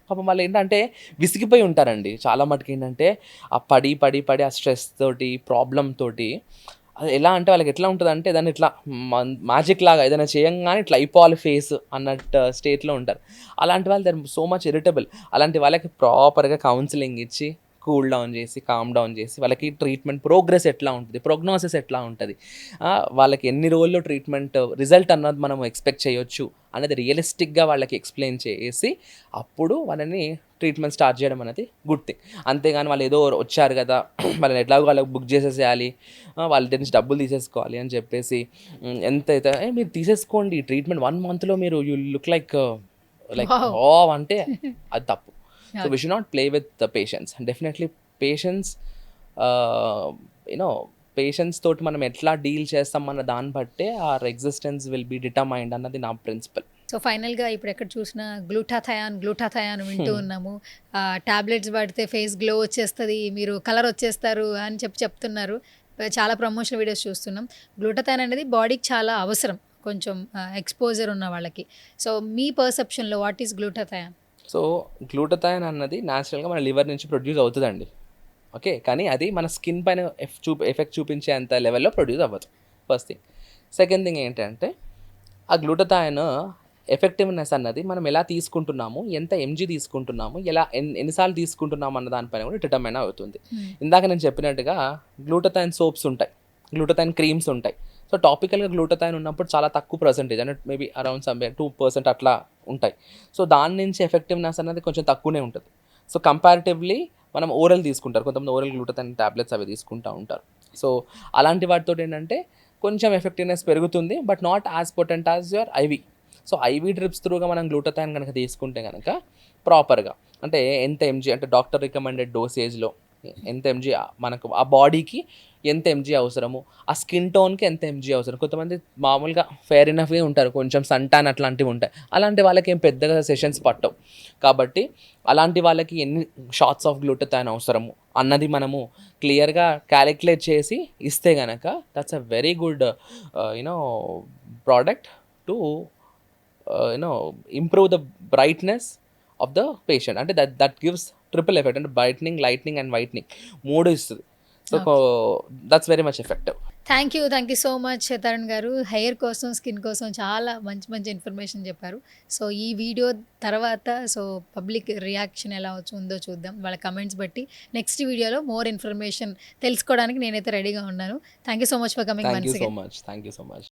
పాపం వాళ్ళు ఏంటంటే విసిగిపోయి ఉంటారండి చాలా మటుకు. ఏంటంటే ఆ పడి ఆ స్ట్రెస్ తోటి ప్రాబ్లమ్ తోటి అది ఎలా అంటే వాళ్ళకి ఎట్లా ఉంటుంది అంటే దాన్ని ఇట్లా మ్యాజిక్ లాగా ఏదైనా చేయంగానే ఇట్లా అయిపోవాలి ఫేస్ అన్నట్టు స్టేట్లో ఉంటారు. అలాంటి వాళ్ళు దర్ సో మచ్ ఇరిటబుల్. అలాంటి వాళ్ళకి ప్రాపర్గా కౌన్సిలింగ్ ఇచ్చి కూల్ డౌన్ చేసి కామ్ డౌన్ చేసి వాళ్ళకి ట్రీట్మెంట్ ప్రోగ్రెస్ ఎట్లా ఉంటుంది, ప్రోగ్నోసిస్ ఎట్లా ఉంటుంది, వాళ్ళకి ఎన్ని రోజుల్లో ట్రీట్మెంట్ రిజల్ట్ అన్నది మనం ఎక్స్పెక్ట్ చేయొచ్చు అనేది రియలిస్టిక్గా వాళ్ళకి ఎక్స్ప్లెయిన్ చేసి అప్పుడు వాళ్ళని ట్రీట్మెంట్ స్టార్ట్ చేయడం అనేది గుడ్ థింగ్. అంతేగాని వాళ్ళు ఏదో వచ్చారు కదా వాళ్ళని ఎట్లాగో వాళ్ళకి బుక్ చేసేసేయాలి, వాళ్ళ నుంచి డబ్బులు తీసేసుకోవాలి అని చెప్పేసి ఎంత అయితే మీరు తీసేసుకోండి ట్రీట్మెంట్ 1 monthలో మీరు యూ లుక్ లైక్ ఓ అంటే అది తప్పు. So we should not play with the patients. Definitely patients patients తోటి మనం ఎట్లా డీల్ చేస్తాం అన్న దాన్ని బట్టే our existence will be determined అన్నది నా ప్రిన్సిపల్. సో ఫైనల్గా ఇప్పుడు ఎక్కడ చూసినా గ్లూటాథయాన్ వింటూ ఉన్నాము. టాబ్లెట్స్ వాడితే ఫేస్ గ్లో వచ్చేస్తుంది, మీరు కలర్ వచ్చేస్తారు అని చెప్తున్నారు. చాలా ప్రమోషనల్ వీడియోస్ చూస్తున్నాం. గ్లూటాథయాన్ అనేది బాడీకి చాలా అవసరం, కొంచెం ఎక్స్పోజర్ ఉన్న వాళ్ళకి. సో మీ పర్సెప్షన్లో what is glutathione? So glutathione అన్నది న్యాచురల్గా మన లివర్ నుంచి ప్రొడ్యూస్ అవుతుందండి. ఓకే, కానీ అది మన స్కిన్ పైన ఎఫెక్ట్ చూపించే అంత లెవెల్లో ప్రొడ్యూస్ అవ్వదు. First thing. సెకండ్ థింగ్ ఏంటంటే ఆ గ్లూటథైన్ ఎఫెక్టివ్నెస్ అన్నది మనం ఎలా తీసుకుంటున్నాము, ఎంత ఎంజీ తీసుకుంటున్నాము, ఎన్నిసార్లు తీసుకుంటున్నాము అన్న దానిపైన కూడా డిటర్మైన్ అవుతుంది. ఇందాక నేను చెప్పినట్టుగా గ్లూటథైన్ సోప్స్ ఉంటాయి, గ్లూటథైన్ క్రీమ్స్ ఉంటాయి. సో టాపికల్గా గ్లూటథైన్ ఉన్నప్పుడు చాలా తక్కువ పర్సెంటేజ్ అంటే మేబీ అరౌండ్ 2% అట్లా ఉంటాయి. సో దాని నుంచి ఎఫెక్టివ్నెస్ అనేది కొంచెం తక్కువనే ఉంటుంది. సో కంపారిటివ్లీ మనం ఓరల్ తీసుకుంటారు, కొంతమంది ఓరల్ గ్లూటథైన్ టాబ్లెట్స్ అవి తీసుకుంటూ ఉంటారు. సో అలాంటి వాటితో ఏంటంటే కొంచెం ఎఫెక్టివ్నెస్ పెరుగుతుంది, but not as potent as your IV. So IV drips త్రూగా మనం గ్లూటథైన్ కనుక తీసుకుంటే కనుక ప్రాపర్గా అంటే ఎంత ఎంజీ అంటే డాక్టర్ రికమెండెడ్ డోసేజ్లో ఎంత ఎంజీ మనకు ఆ బాడీకి ఎంత ఎంజీ అవసరము, ఆ స్కిన్ టోన్కి ఎంత ఎంజీ అవసరం. కొంతమంది మామూలుగా ఫేర్ ఇనఫ్గా ఉంటారు, కొంచెం సన్టాన్ అట్లాంటివి ఉంటాయి, అలాంటి వాళ్ళకి ఏం పెద్దగా సెషన్స్ పట్టవు. కాబట్టి అలాంటి వాళ్ళకి ఎన్ని షాట్స్ ఆఫ్ గ్లూటథైన్ అవసరము అన్నది మనము క్లియర్గా క్యాలిక్యులేట్ చేసి ఇస్తే కనుక that's a very good you know product to improve the brightness of the patient. అంటే దట్ గివ్స్ ట్రిపుల్ ఎఫెక్ట్, అంటే బ్రైట్నింగ్, లైట్నింగ్ అండ్ వైట్నింగ్ 3 ఇస్తుంది. So that's very much effective. Thank you so much Tarun గారు. Hair కోసం, skin కోసం చాలా మంచి మంచి information చెప్పారు. సో ఈ వీడియో తర్వాత సో పబ్లిక్ రియాక్షన్ ఎలా ఉందో చూద్దాం, వాళ్ళ కమెంట్స్ బట్టి నెక్స్ట్ వీడియోలో మోర్ ఇన్ఫర్మేషన్ తెలుసుకోవడానికి నేనైతే రెడీగా ఉన్నాను. Thank you so much for coming once again. Thank you so much.